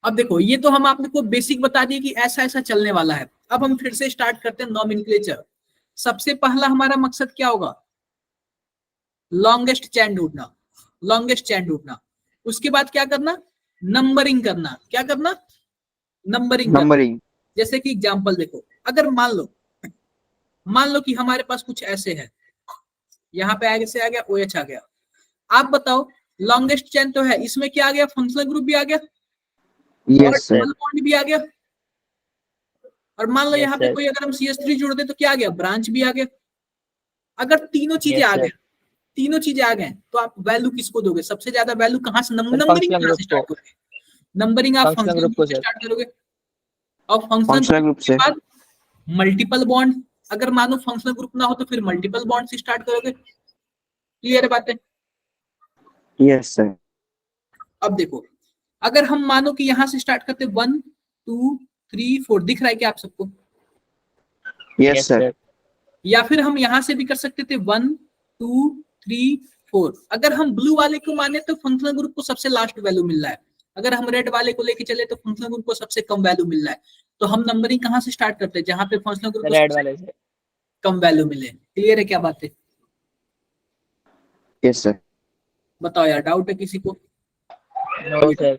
Speaker 2: अब देखो, ये तो हम आपको बेसिक बता दिए कि ऐसा ऐसा चलने वाला है। अब हम फिर से स्टार्ट करते हैं नॉमेनक्लेचर। सबसे पहला हमारा मकसद क्या होगा? लॉन्गेस्ट चैन ढूंढना, लॉन्गेस्ट चैन ढूंढना। उसके बाद क्या करना? नंबरिंग करना। क्या करना? नंबरिंग करना।
Speaker 1: नंबरिंग।
Speaker 2: जैसे कि एग्जांपल देखो, अगर मान लो कि हमारे पास कुछ ऐसे है, यहाँ पे आगे से आ गया OH आ गया। आप बताओ लॉन्गेस्ट चेन तो है, इसमें क्या आ गया? फंक्शनल ग्रुप भी आ गया और
Speaker 1: यस सर।
Speaker 2: डबल बॉन्ड भी आ गया। और मान लो
Speaker 4: यस
Speaker 2: यहाँ पे
Speaker 4: सर।
Speaker 2: कोई अगर हम CH3 जोड़ दे तो क्या आ गया? ब्रांच भी आ गया। अगर तीनों चीजें
Speaker 4: यस
Speaker 2: आ
Speaker 4: सर।
Speaker 2: गए, तीनों चीजें आ गए, तो आप वैल्यू किसको दोगे? सबसे ज्यादा वैल्यू कहाँ से?
Speaker 4: सर
Speaker 2: नंबरिंग
Speaker 4: फंक्शनल
Speaker 2: कहाँ
Speaker 4: ग्रुप
Speaker 2: से
Speaker 4: को,
Speaker 2: स्टार्ट करोगे? नंबरिंग आप
Speaker 4: फंक्शनल
Speaker 2: फंक्शनल
Speaker 4: ग्रुप
Speaker 2: ग्रुप
Speaker 4: को
Speaker 2: से
Speaker 4: सर।
Speaker 2: स्टार्ट करोगे, और फंक्शनल
Speaker 1: फंक्शनल
Speaker 2: ग्रुप
Speaker 1: ग्रुप
Speaker 2: के
Speaker 1: से।
Speaker 2: बाद मल्टीपल बॉन्ड। अगर मानो फंक्शनल ग्रुप ना हो तो फिर मल्टीपल बॉन्ड से स्टार्ट करोगे। क्लियर है बातें?
Speaker 1: Yes sir.
Speaker 2: अब देखो, अगर हम मानो कि यहां से स्टार्ट करते 1 2 3 4, दिख रहा है क्या आप सबको?
Speaker 1: Yes
Speaker 4: yes
Speaker 1: sir.
Speaker 4: सर।
Speaker 2: या फिर हम यहां से भी कर सकते थे 1 2 3 4। अगर हम ब्लू वाले को माने तो फंक्शनल ग्रुप को सबसे लास्ट वैल्यू मिल रहा है, अगर हम रेड वाले को लेके चले तो फंक्शनल ग्रुप को सबसे कम वैल्यू मिल रहा है। तो हम नंबरिंग कहां से स्टार्ट करते हैं? जहां पे फंक्शनल ग्रुप को
Speaker 4: रेड
Speaker 2: सबसे
Speaker 4: वाले से।
Speaker 2: कम वैल्यू मिले। क्लियर है क्या बात है?
Speaker 1: Yes sir.
Speaker 2: बताओ यार, डाउट है किसी को?
Speaker 4: No sir.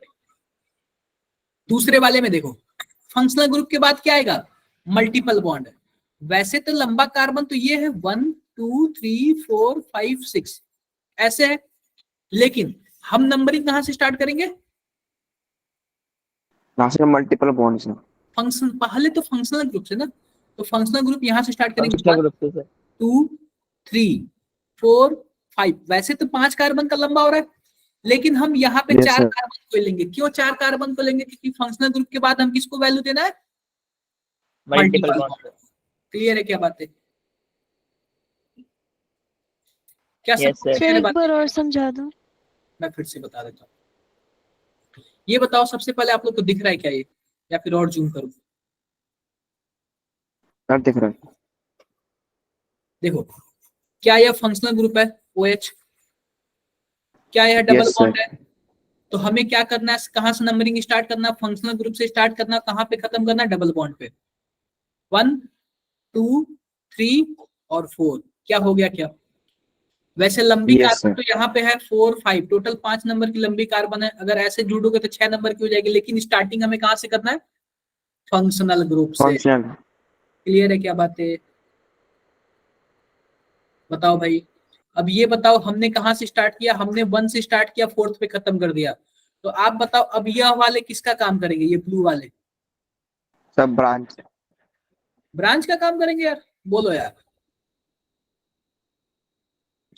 Speaker 2: दूसरे वाले में देखो, फंक्शनल ग्रुप के बाद क्या आएगा? Multiple bond. वैसे तो लंबा कार्बन तो ये है 1 2 3 4 5 6 ऐसे है, लेकिन हम नंबरिंग कहां से स्टार्ट करेंगे?
Speaker 1: यहाँ से मल्टीपल बॉन्ड्स हैं।
Speaker 2: फंक्शन पहले तो फंक्शनल ग्रुप से ना, तो फंक्शनल ग्रुप यहां से स्टार्ट करेंगे
Speaker 4: फंक्शनल
Speaker 2: 1
Speaker 4: ग्रुप से सर।
Speaker 2: 2 3 4 5। वैसे तो 5 कार्बन का लंबा हो रहा है, लेकिन हम यहाँ पे
Speaker 1: Yes,
Speaker 2: 4
Speaker 1: sir.
Speaker 2: कार्बन को लेंगे। क्यों 4 कार्बन को लेंगे? क्योंकि फंक्शनल ग्रुप के बाद हम किसको वैल्यू देना है?
Speaker 4: Multiple
Speaker 2: multiple
Speaker 4: bond.
Speaker 2: Bond. Clear है क्या बात है? क्या
Speaker 4: यस
Speaker 2: सबको
Speaker 4: सर।
Speaker 2: क्लियर
Speaker 3: सर
Speaker 2: है
Speaker 3: एक
Speaker 2: बात?
Speaker 3: बार और समझा दो।
Speaker 2: मैं फिर से बता देता हूँ। ये बताओ सबसे पहले आप लोग को दिख रहा है क्या ये, या फिर और जूम करूं?
Speaker 1: सर दिख रहा है।
Speaker 2: देखो, क्या यह फंक्शनल ग्रुप है OH? क्या यह डबल
Speaker 1: Yes,
Speaker 2: बॉन्ड
Speaker 1: sir.
Speaker 2: है? तो हमें क्या करना है? कहां से नंबरिंग स्टार्ट करना? फंक्शनल ग्रुप से स्टार्ट करना। कहां पे खत्म करना? डबल बॉन्ड पे। 1 2 3 और 4। क्या हो गया क्या? वैसे लंबी
Speaker 1: Yes,
Speaker 2: कार्बन
Speaker 1: sir.
Speaker 2: तो यहाँ पे है 4 5, टोटल 5 नंबर की लंबी कार्बन है। अगर ऐसे जुड़ोगे तो 6 नंबर की हो जाएगी, लेकिन स्टार्टिंग हमें कहां से करना है? फंक्शनल ग्रुप से।
Speaker 1: फंक्शनल।
Speaker 2: क्लियर है क्या बात है? बताओ भाई। अब ये बताओ, हमने कहां से स्टार्ट किया? हमने 1 से स्टार्ट किया, 4th पे खत्म कर दिया। तो आप बताओ अब यह वाले किसका काम करेंगे? ये ब्लू वाले
Speaker 1: सब ब्रांच।
Speaker 2: ब्रांच का काम करेंगे यार, बोलो यार।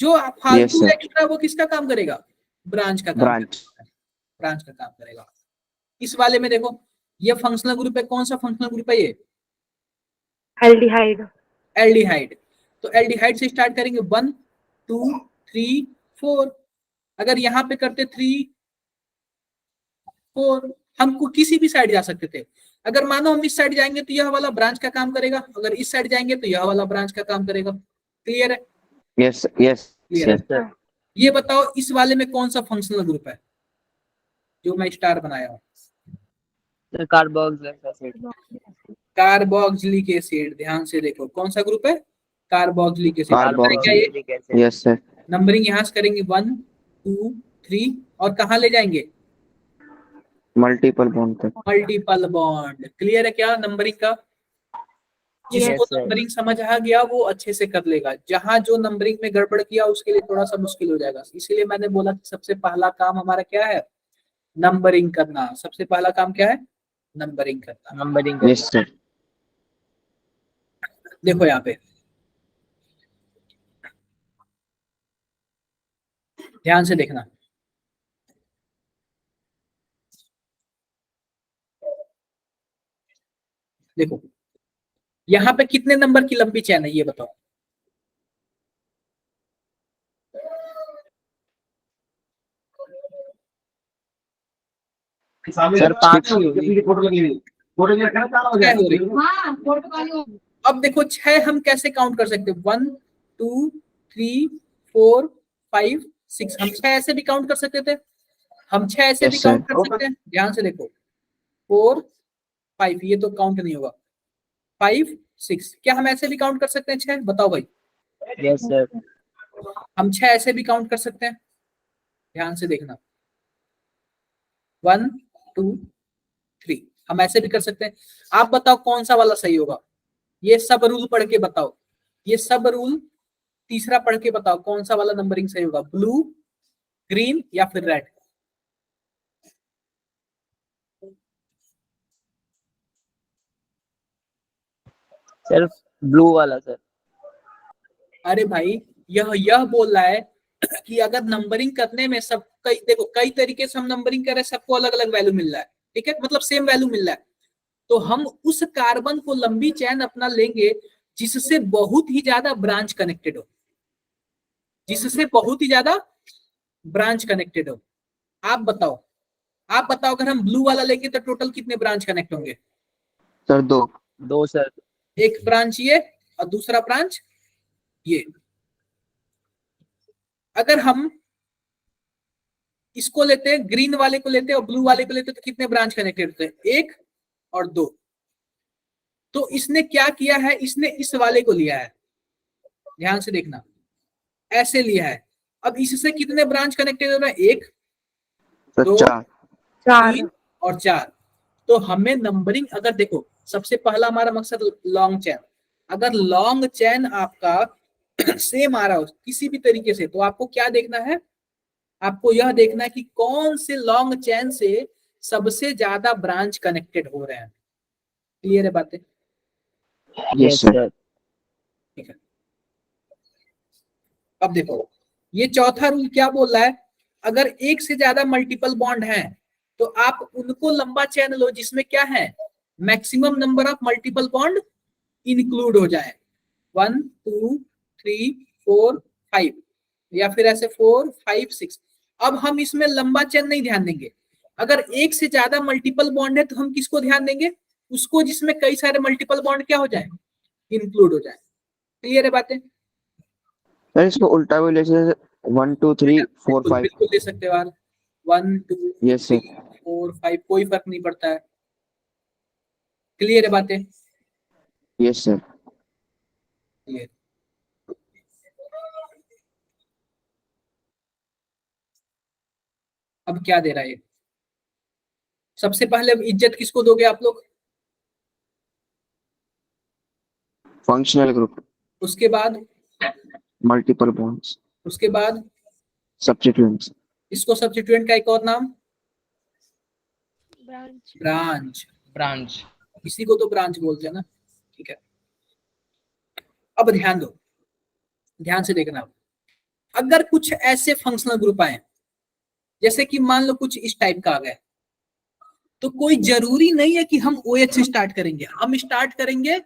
Speaker 2: जो
Speaker 1: Yes,
Speaker 2: फालतू
Speaker 1: sir.
Speaker 2: एक्स्ट्रा वो किसका काम करेगा? ब्रांच का काम
Speaker 1: ब्रांच।
Speaker 2: करेगा। ब्रांच का काम करेगा। इस वाले में देखो, ये फंक्शनल ग्रुप है। कौन सा फंक्शनल ग्रुप है ये?
Speaker 3: एल्डिहाइड।
Speaker 2: एल्डिहाइड। तो एल्डिहाइड से स्टार्ट करेंगे 1 2 3 4। अगर यहाँ पे करते 3 4, हमको किसी भी साइड जा सकते थे। अगर मानो हम इस साइड जाएंगे तो यह वाला ब्रांच का काम करेगा, अगर इस साइड जाएंगे तो यह वाला ब्रांच का काम करेगा। क्लियर है?
Speaker 1: यस यस
Speaker 2: क्लियर है?
Speaker 1: यस
Speaker 4: सर
Speaker 2: ये बताओ इस वाले में कौन सा फंक्शनल ग्रुप है जो मैं स्टार बनाया हूँ?
Speaker 4: Sir carboxylic acid.
Speaker 2: Carboxylic acid. ध्यान से देखो कौन सा ग्रुप है? Carboxylic acid. क्या ये
Speaker 4: carboxylic acid.
Speaker 1: Yes sir.
Speaker 2: Numbering यहाँ से करेंगे 1 2 3 और कहाँ ले जाएंगे?
Speaker 1: मल्टीपल बॉन्ड तक।
Speaker 2: Multiple bond. क्लियर है क्या नंबरिंग का? जिसको
Speaker 4: Yes, sir.
Speaker 2: नंबरिंग समझ आ गया वो अच्छे से कर लेगा, जहां जो नंबरिंग में गड़बड़ किया उसके लिए थोड़ा सा मुश्किल हो जाएगा। इसीलिए मैंने बोला कि सबसे पहला काम हमारा क्या है? नंबरिंग करना। सबसे पहला काम क्या है? नंबरिंग करना।
Speaker 4: नंबरिंग।
Speaker 1: Yes sir.
Speaker 2: देखो यहाँ पे ध्यान से देखना। देखो यहाँ पे कितने नंबर की लंबी चैन है ये बताओ?
Speaker 4: सर 5 की होगी।
Speaker 2: छह हो रही। अब देखो 6 हम कैसे काउंट कर सकते हैं? 1 2 3 4 5 6। हम 6 ऐसे भी काउंट कर सकते थे। हम 6 ऐसे भी
Speaker 1: Yes, sir.
Speaker 2: काउंट कर सकते हैं। ध्यान से देखो 4 5 ये तो काउंट नहीं होगा। 5 6 क्या हम ऐसे भी काउंट कर सकते हैं 6? बताओ भाई।
Speaker 4: Yes sir.
Speaker 2: हम 6 ऐसे भी काउंट कर सकते हैं। ध्यान से देखना 1 2 3 हम ऐसे भी कर सकते हैं। आप बताओ कौन सा वाला सही होगा? ये सब रूल पढ़ के बताओ। ये सब रूल तीसरा पढ़ के बताओ कौन सा वाला नंबरिंग सही होगा? ब्लू ग्रीन या फिर रेड?
Speaker 4: सर ब्लू वाला सर।
Speaker 2: अरे भाई यह बोल रहा है कि अगर नंबरिंग करने में सब कई देखो कई तरीके से हम नंबरिंग कर रहे हैं, सबको अलग अलग वैल्यू मिल रहा है। ठीक है, मतलब सेम वैल्यू मिल रहा है। तो हम उस कार्बन को लंबी चैन अपना लेंगे जिससे बहुत ही ज्यादा ब्रांच कनेक्टेड हो, जिससे बहुत ही ज्यादा ब्रांच कनेक्टेड हो। आप बताओ अगर हम ब्लू वाला लेंगे तो टोटल कितने ब्रांच कनेक्ट होंगे?
Speaker 1: सर 2।
Speaker 4: 2 सर।
Speaker 2: एक ब्रांच ये और दूसरा ब्रांच ये। अगर हम इसको लेते हैं, ग्रीन वाले को लेते हैं और ब्लू वाले को लेते हैं तो कितने ब्रांच कनेक्टेड होते हैं? 1 और 2। तो इसने क्या किया है? इसने इस वाले को लिया है। ध्यान से देखना ऐसे लिया है। अब इससे कितने ब्रांच कनेक्टेड हो रहे हैं? 1
Speaker 1: सर
Speaker 2: 2
Speaker 1: 4।
Speaker 2: 3 और 4। तो हमें नंबरिंग अगर देखो सबसे पहला हमारा मकसद लॉन्ग चैन। अगर लॉन्ग चैन आपका सेम आ रहा हो किसी भी तरीके से तो आपको क्या देखना है? आपको यह देखना है कि कौन से लॉन्ग चैन से सबसे ज्यादा ब्रांच कनेक्टेड हो रहे हैं। क्लियर है बातें?
Speaker 1: Yes sir.
Speaker 2: ठीक है। अब देखो ये चौथा रूल क्या बोल रहा है? अगर एक से ज्यादा मल्टीपल बॉन्ड हैं तो आप उनको लंबा चैन लो जिसमें क्या है? Maximum number of multiple bond include हो जाए। 1 2 3 4 5 या फिर ऐसे 4 5 6। अब हम इसमें लंबा चैन नहीं ध्यान देंगे। अगर एक से ज्यादा मल्टीपल बॉन्ड है तो हम किसको ध्यान देंगे? उसको जिसमें कई सारे मल्टीपल बॉन्ड क्या हो जाए? इंक्लूड हो जाए। क्लियर है बातें?
Speaker 1: सर इसको उल्टा भी ले सकते 1 2 3 4 5।
Speaker 2: बिल्कुल ले सकते हो यार। 1 2
Speaker 1: यस सर।
Speaker 2: 3 4 5 कोई फर्क नहीं पड़ता है। क्लियर है बातें?
Speaker 1: Yes sir.
Speaker 2: क्लियर। अब क्या दे रहा है? सबसे पहले इज्जत किसको दोगे आप लोग?
Speaker 1: Functional group.
Speaker 2: उसके बाद
Speaker 1: मल्टीपल बॉन्ड्स।
Speaker 2: उसके बाद
Speaker 1: सब्स्टिट्यूएंट्स।
Speaker 2: इसको सब्स्टिट्यूएंट का एक और नाम
Speaker 3: ब्रांच।
Speaker 2: ब्रांच।
Speaker 5: ब्रांच।
Speaker 2: इसी को तो ब्रांच बोलते हैं ना। ठीक है, अब ध्यान दो, ध्यान से देखना। अगर कुछ ऐसे फंक्शनल ग्रुप आए जैसे कि मान लो कुछ इस टाइप का आ गया तो कोई जरूरी नहीं है कि हम OH से स्टार्ट करेंगे। हम स्टार्ट करेंगे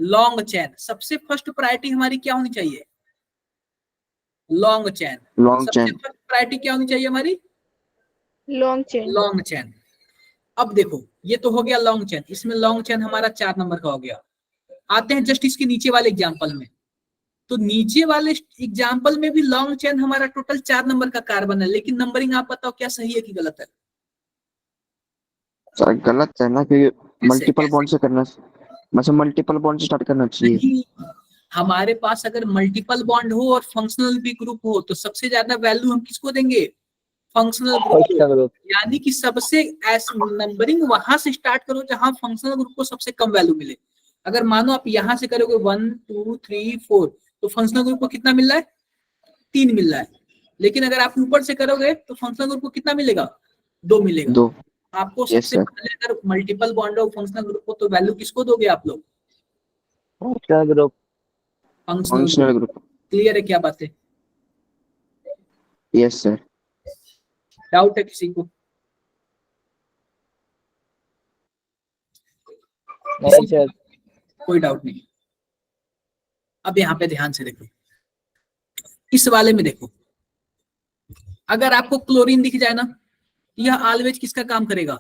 Speaker 2: लॉन्ग चैन, सबसे फर्स्ट प्रायोरिटी हमारी क्या होनी चाहिए? Long chain.
Speaker 1: लॉन्ग
Speaker 2: सबसे
Speaker 1: चैन।
Speaker 2: फर्स्ट प्रायोरिटी क्या होनी चाहिए हमारी?
Speaker 3: Long chain.
Speaker 2: Long chain. अब देखो ये तो हो गया लॉन्ग चैन, इसमें लॉन्ग चैन हमारा 4 नंबर का हो गया। आते हैं जस्ट इसके नीचे वाले एग्जांपल में। तो नीचे वाले एग्जांपल में भी लॉन्ग चैन हमारा टोटल 4 नंबर का कार्बन है, लेकिन नंबरिंग आप बताओ क्या सही है कि गलत है?
Speaker 1: सर गलत है ना, क्योंकि मल्टीपल
Speaker 2: कैसे?
Speaker 1: बॉन्ड से करना, मतलब मल्टीपल बॉन्ड से स्टार्ट करना चाहिए।
Speaker 2: नहीं, हमारे पास अगर मल्टीपल बॉन्ड हो और फंक्शनल भी ग्रुप हो तो सबसे ज्यादा वैल्यू हम किसको देंगे? फंक्शनल ग्रुप को।
Speaker 4: Functional group.
Speaker 2: यानी कि सबसे ऐसे नंबरिंग वहां से स्टार्ट करो जहां फंक्शनल ग्रुप को सबसे कम वैल्यू मिले। अगर मानो आप यहां से करोगे 1 2 3 4 तो फंक्शनल ग्रुप को कितना मिल रहा है? 3 मिल रहा है। लेकिन अगर आप ऊपर से करोगे तो फंक्शनल ग्रुप को कितना मिलेगा? 2 मिलेगा।
Speaker 1: 2।
Speaker 2: आपको
Speaker 1: यस
Speaker 2: सबसे
Speaker 1: सर।
Speaker 2: पहले अगर मल्टीपल बॉन्ड हो फंक्शनल ग्रुप को तो वैल्यू किसको दोगे आप लोग?
Speaker 4: Functional group.
Speaker 2: Functional
Speaker 1: functional
Speaker 2: group.
Speaker 1: Group.
Speaker 2: Clear है क्या बात है?
Speaker 1: Yes sir.
Speaker 2: डाउट है किसी को?
Speaker 4: नहीं सर।
Speaker 2: कोई डाउट नहीं। अब यहाँ पे ध्यान से देखो, इस वाले में देखो, अगर आपको क्लोरीन दिख जाए ना, यह ऑलवेज किसका काम करेगा?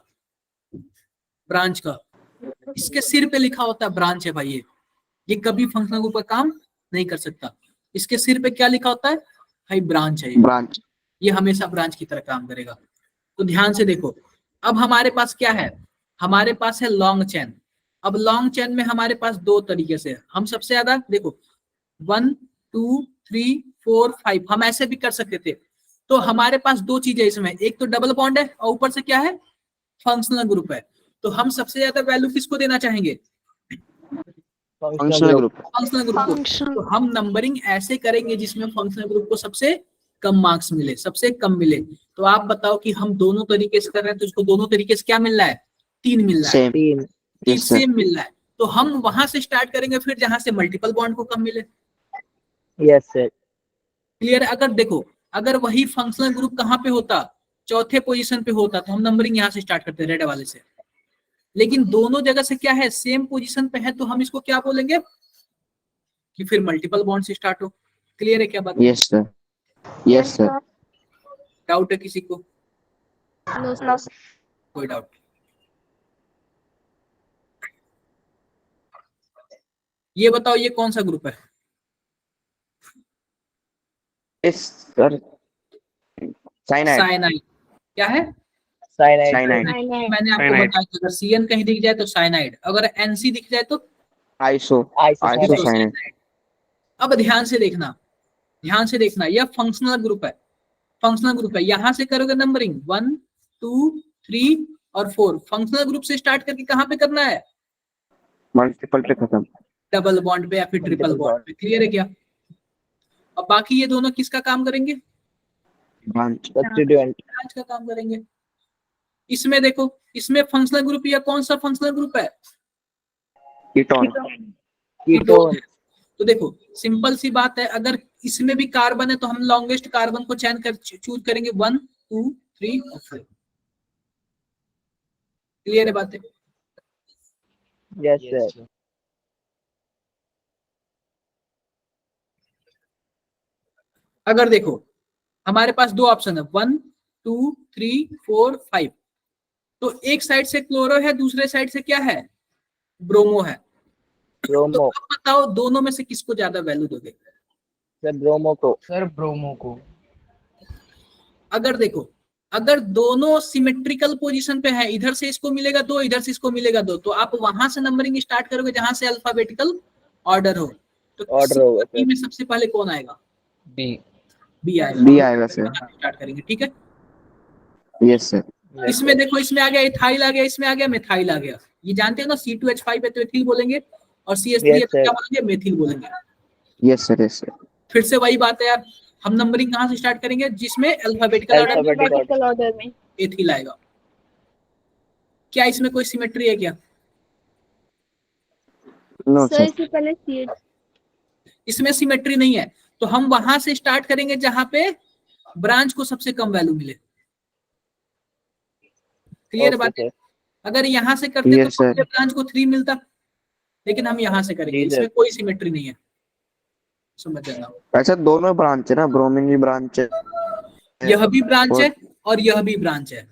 Speaker 2: ब्रांच का। इसके सिर पे लिखा होता है ब्रांच है भाई, ये कभी फंक्शनल ग्रुप का काम नहीं कर सकता। इसके सिर पे क्या लिखा होता है भाई? ब्रांच है।
Speaker 1: ब्रांच।
Speaker 2: ये हमेशा ब्रांच की तरह काम करेगा। तो ध्यान से देखो, अब हमारे पास क्या है? हमारे पास है लॉन्ग चैन। अब लॉन्ग चैन में हमारे पास 2 तरीके से है। हम सबसे ज्यादा देखो 1 2 3 4 5 हम ऐसे भी कर सकते थे। तो हमारे पास 2 चीजें इसमें, एक तो डबल बॉन्ड है और ऊपर से क्या है? फंक्शनल ग्रुप है। तो हम सबसे ज्यादा वैल्यू किसको देना चाहेंगे?
Speaker 1: Functional group.
Speaker 2: फंक्शनल ग्रुप को।
Speaker 3: फंक्शन।
Speaker 2: तो हम नंबरिंग ऐसे करेंगे जिसमें फंक्शनल ग्रुप को सबसे कम मार्क्स मिले, सबसे कम मिले। तो आप बताओ कि हम दोनों तरीके से कर रहे हैं तो इसको दोनों तरीके से क्या मिल रहा है? 3 मिल रहा है।
Speaker 1: सेम।
Speaker 4: 3।
Speaker 1: Yes sir.
Speaker 2: सेम मिल रहा है। तो हम वहां से स्टार्ट करेंगे फिर जहां से मल्टीपल बॉन्ड को कम मिले।
Speaker 4: Yes sir.
Speaker 2: क्लियर है? अगर देखो, अगर वही फंक्शनल ग्रुप कहाँ पे होता? चौथे पोजीशन पे होता तो हम नंबरिंग यहाँ से स्टार्ट करते रेड वाले से। लेकिन दोनों जगह से क्या है? सेम पोजीशन पे है, तो हम इसको क्या बोलेंगे कि फिर मल्टीपल बॉन्ड से स्टार्ट हो। क्लियर है क्या बात?
Speaker 1: Yes sir. Yes sir.
Speaker 2: Doubt है किसी को?
Speaker 3: No sir.
Speaker 2: कोई डाउट? ये बताओ ये कौन सा ग्रुप है?
Speaker 1: Yes sir. साइनाइड।
Speaker 2: साइनाइड। क्या है?
Speaker 4: साइनाइड।
Speaker 1: साइनाइड।
Speaker 2: मैंने आपको बताया कि अगर CN कहीं दिख जाए तो साइनाइड, अगर NC दिख जाए तो
Speaker 1: आइसो। Iso
Speaker 4: isocyanide.
Speaker 1: साइनाइड।
Speaker 2: अब ध्यान से देखना, ध्यान से देखना, यह फंक्शनल ग्रुप है। फंक्शनल ग्रुप है, यहां से करोगे नंबरिंग 1 2 3 और 4। फंक्शनल ग्रुप से स्टार्ट करके कहां पे करना है?
Speaker 1: मल्टीपल पे खत्म।
Speaker 2: डबल बॉन्ड पे या फिर ट्रिपल बॉन्ड पे। क्लियर है क्या? अब बाकी ये दोनों किसका काम करेंगे?
Speaker 1: ब्रांच।
Speaker 4: सब्स्टिट्यूएंट।
Speaker 2: ब्रांच का काम करेंगे। इसमें देखो, इसमें फंक्शनल ग्रुप या कौन सा फंक्शनल ग्रुप है?
Speaker 1: कीटोन।
Speaker 4: कीटोन।
Speaker 2: तो देखो सिंपल सी बात है, अगर इसमें भी कार्बन है तो हम लॉन्गेस्ट कार्बन को चूज करेंगे 1 2 3 और 4। क्लियर है बातें?
Speaker 4: Yes sir.
Speaker 2: अगर देखो हमारे पास 2 ऑप्शन है 1 2 3 4 5। तो एक साइड से क्लोरो है, दूसरे साइड से क्या है? ब्रोमो है। तो
Speaker 4: ब्रोमो।
Speaker 2: अब बताओ दोनों में से किसको ज्यादा वैल्यू दोगे?
Speaker 4: सर ब्रोमो को।
Speaker 5: सर ब्रोमो को।
Speaker 2: अगर देखो, अगर दोनों सिमेट्रिकल पोजीशन पे है, इधर से इसको मिलेगा 2 इधर से इसको मिलेगा 2, तो आप वहां से नंबरिंग स्टार्ट करोगे जहां से अल्फाबेटिकल ऑर्डर हो। तो
Speaker 4: ऑर्डर होगा
Speaker 2: C में सबसे पहले कौन आएगा?
Speaker 5: बी।
Speaker 2: बी आएगा।
Speaker 1: बी आएगा सर।
Speaker 2: स्टार्ट करेंगे, ठीक है।
Speaker 1: Yes sir.
Speaker 2: इसमें देखो, इसमें आ गया इथाइल आ गया, इसमें आ गया मिथाइल आ गया। ये जानते हो ना C2H5 है तो एथिल बोलेंगे, और CH3 है तो क्या बोलेंगे? मेथिल बोलेंगे।
Speaker 1: Yes sir. Yes sir.
Speaker 2: फिर से वही बात है यार, हम नंबरिंग कहाँ से स्टार्ट करेंगे? जिसमें अल्फाबेटिकल
Speaker 3: ऑर्डर में।
Speaker 2: एथिल आएगा। क्या इसमें कोई सिमेट्री है क्या?
Speaker 1: No
Speaker 3: sir
Speaker 1: sir.
Speaker 3: इससे पहले CH।
Speaker 2: इसमें सिमेट्री नहीं है, तो हम वहां से स्टार्ट करेंगे जहां पे ब्रांच को सबसे कम वैल्यू मिले। क्लियर बात है? अगर यहां से करते तो
Speaker 1: Yes, sir.
Speaker 2: ब्रांच को 3 मिलता, लेकिन हम यहाँ से करेंगे,
Speaker 4: जी सर।
Speaker 2: इसमें कोई सिमेट्री नहीं है, समझ जाना।
Speaker 1: ऐसा दोनों ब्रांच है ना, ब्रोमीन भी ब्रांच है।
Speaker 2: यह भी ब्रांच
Speaker 1: और-
Speaker 2: है और यह भी ब्रांच है।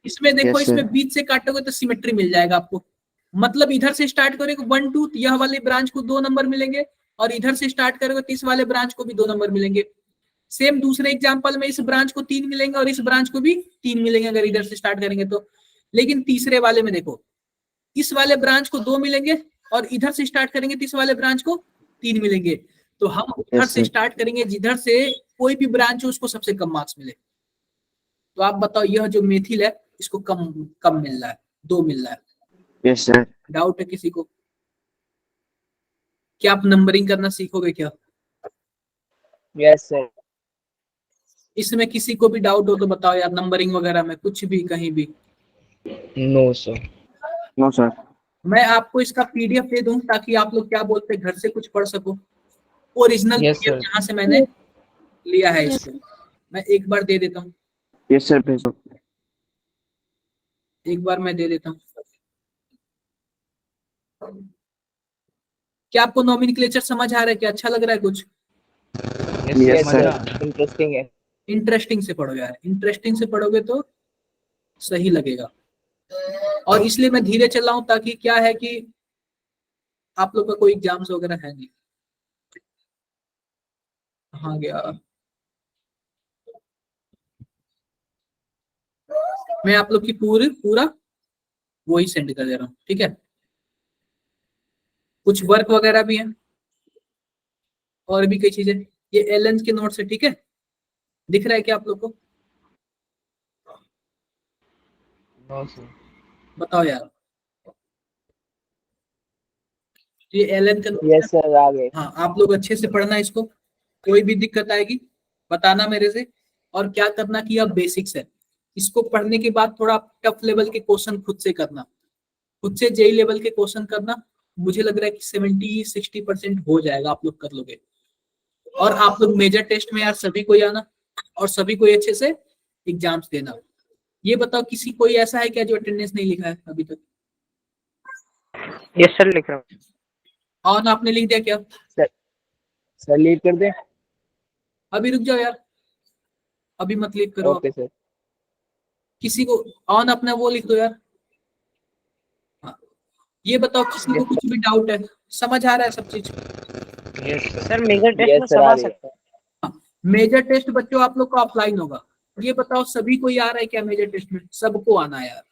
Speaker 2: इसमें देखो,
Speaker 1: Yes, sir.
Speaker 2: इसमें बीच से काटोगे तो सिमेट्री मिल जाएगा आपको। मतलब इधर से स्टार्ट करोगे 1 2, यह वाले ब्रांच को 2 नंबर मिलेंगे, और इधर से स्टार्ट करोगे तो इस वाले ब्रांच को भी 2 नंबर मिलेंगे। सेम दूसरे एग्जांपल में इस ब्रांच को 3 मिलेंगे और इस ब्रांच को भी 3 मिलेंगे अगर इधर से स्टार्ट करेंगे तो। लेकिन तीसरे वाले में देखो, इस वाले ब्रांच को 2 मिलेंगे और इधर से स्टार्ट करेंगे तो इस वाले ब्रांच को 3 मिलेंगे। तो हम उधर
Speaker 1: Yes,
Speaker 2: से
Speaker 1: sir.
Speaker 2: स्टार्ट करेंगे जिधर से कोई भी ब्रांच हो उसको सबसे कम मार्क्स मिले। तो आप बताओ, यह जो मेथिल है इसको कम कम मिल रहा है, 2 मिल रहा है।
Speaker 1: Yes sir.
Speaker 2: डाउट है किसी को? क्या आप नंबरिंग करना सीखोगे क्या?
Speaker 4: Yes sir.
Speaker 2: इसमें किसी को भी डाउट हो तो बताओ यार, नंबरिंग वगैरह में कुछ भी कहीं भी।
Speaker 5: No sir.
Speaker 1: No sir.
Speaker 2: मैं आपको इसका पीडीएफ दे दूं ताकि आप लोग क्या बोलते हैं घर से कुछ पढ़ सको। Original
Speaker 5: Yes,
Speaker 2: PDF
Speaker 5: sir.
Speaker 2: जहां से मैंने लिया है
Speaker 3: Yes,
Speaker 2: इसको मैं एक बार दे देता हूँ।
Speaker 1: यस सर भेजो।
Speaker 2: एक बार मैं दे देता हूँ। क्या आपको नॉमेनक्लेचर समझ आ रहा है? क्या अच्छा लग रहा है कुछ?
Speaker 5: Yes
Speaker 1: Yes,
Speaker 5: sir.
Speaker 1: sir.
Speaker 4: Interesting है।
Speaker 2: इंटरेस्टिंग से पढ़ो यार, इंटरेस्टिंग से पढ़ोगे तो सही लगेगा। और इसलिए मैं धीरे चल रहा हूँ ताकि क्या है कि आप लोग का कोई एग्जाम्स वगैरह है नहीं। कहाँ गया? मैं आप लोग की पूरा वही सेंड कर दे रहा हूँ, ठीक है? कुछ वर्क वगैरह भी है और भी कई चीजें। ये एलन के नोट्स है, ठीक है? दिख रहा है क्या आप लोग को?
Speaker 5: No sir.
Speaker 2: बताओ यार। ये एलन का
Speaker 4: यस सर, आ गए।
Speaker 2: हाँ, आप लोग अच्छे से पढ़ना इसको। कोई भी दिक्कत आएगी बताना मेरे से। और क्या करना कि अब बेसिक्स है, इसको पढ़ने के बाद थोड़ा टफ लेवल के क्वेश्चन खुद से करना, खुद से जेई लेवल के क्वेश्चन करना। मुझे लग रहा है कि 70-60% हो जाएगा, आप लोग कर लोगे। और आप लोग मेजर टेस्ट में यार सभी को आना और सभी को अच्छे से एग्जाम्स देना। ये बताओ, किसी कोई ऐसा है क्या जो अटेंडेंस नहीं लिखा है अभी तक?
Speaker 7: यस सर, लिख रहा हूँ।
Speaker 2: और आपने लिख दिया क्या?
Speaker 4: सर लीड कर दे।
Speaker 2: अभी रुक जाओ यार, अभी मत लीक करो।
Speaker 4: Okay sir.
Speaker 2: किसी को ऑन अपना वो लिख दो यार। हाँ, ये बताओ किसी को कुछ भी डाउट है? समझ आ रहा है सब चीज?
Speaker 5: Yes sir.
Speaker 7: Sir major test में
Speaker 4: यस सर,
Speaker 7: सब
Speaker 4: आ
Speaker 7: आ
Speaker 4: रही है।
Speaker 7: सकता है।
Speaker 2: मेजर टेस्ट बच्चों आप लोग का ऑफलाइन होगा। ये बताओ सभी को आ रहा है क्या मेजर टेस्ट में? सबको आना है यार,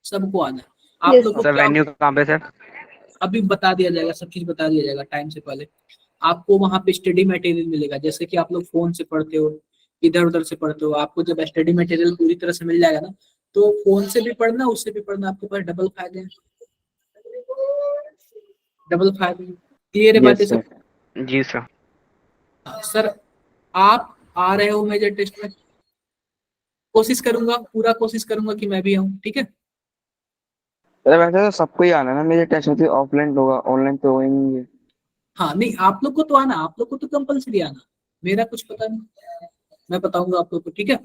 Speaker 2: सबको आना है। आप
Speaker 3: Yes,
Speaker 2: लोग को
Speaker 7: सर
Speaker 2: क्या
Speaker 7: वेन्यू कहाँ पे सर?
Speaker 2: अभी बता दिया जाएगा, सब चीज बता दिया जाएगा टाइम से पहले। आपको वहां पे स्टडी मटेरियल मिलेगा, जैसे कि आप लोग फोन से पढ़ते हो, इधर उधर से पढ़ते हो। आपको जब स्टडी मटेरियल पूरी तरह से मिल जाएगा ना, तो फोन से भी पढ़ना उससे भी पढ़ना, आपके पास डबल फायदे हैं। डबल फायदे। क्लियर है बातें
Speaker 1: यस
Speaker 2: सब?
Speaker 1: सर।
Speaker 7: जी सर।
Speaker 2: सर आप आ रहे हो मेजर टेस्ट में? कोशिश करूंगा, पूरा कोशिश करूंगा कि मैं भी आऊँ, ठीक है?
Speaker 1: अरे वैसे तो सबको ही आना है ना, मेरे टेस्ट में ऑफलाइन होगा, ऑनलाइन तो हो ही नहीं है।
Speaker 2: हाँ नहीं, आप लोग को तो आना, आप लोग को तो कंपलसरी आना। मेरा कुछ पता नहीं, मैं बताऊंगा आप लोग को, ठीक है?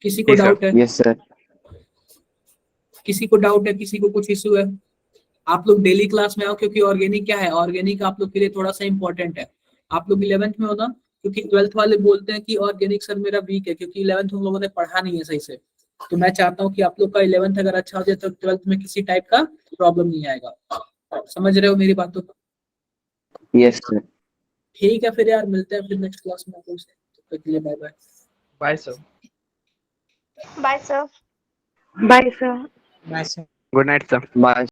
Speaker 2: किसी को
Speaker 7: जी सर।
Speaker 2: डाउट है?
Speaker 1: Yes sir.
Speaker 2: किसी को डाउट है? किसी को कुछ इशू है? आप लोग डेली क्लास में आओ, क्योंकि ऑर्गेनिक क्या है, ऑर्गेनिक आप लोग के लिए थोड़ा सा इंपॉर्टेंट है। आप लोग 11th में हो ना, क्योंकि 12th वाले बोलते हैं कि ऑर्गेनिक सर मेरा वीक है, क्योंकि 11th उन लोगों ने पढ़ा नहीं है सही से। तो मैं चाहता हूँ कि आप लोग का 11th अगर अच्छा हो जाए तो 12th में किसी टाइप का प्रॉब्लम नहीं आएगा। समझ रहे हो मेरी बातों को?
Speaker 1: Yes sir.
Speaker 2: ठीक है फिर यार, मिलते हैं फिर नेक्स्ट क्लास में। तब तक के लिए bye bye.
Speaker 5: Bye sir.
Speaker 3: Bye, sir.
Speaker 7: Bye sir. Good night sir.
Speaker 1: Bye.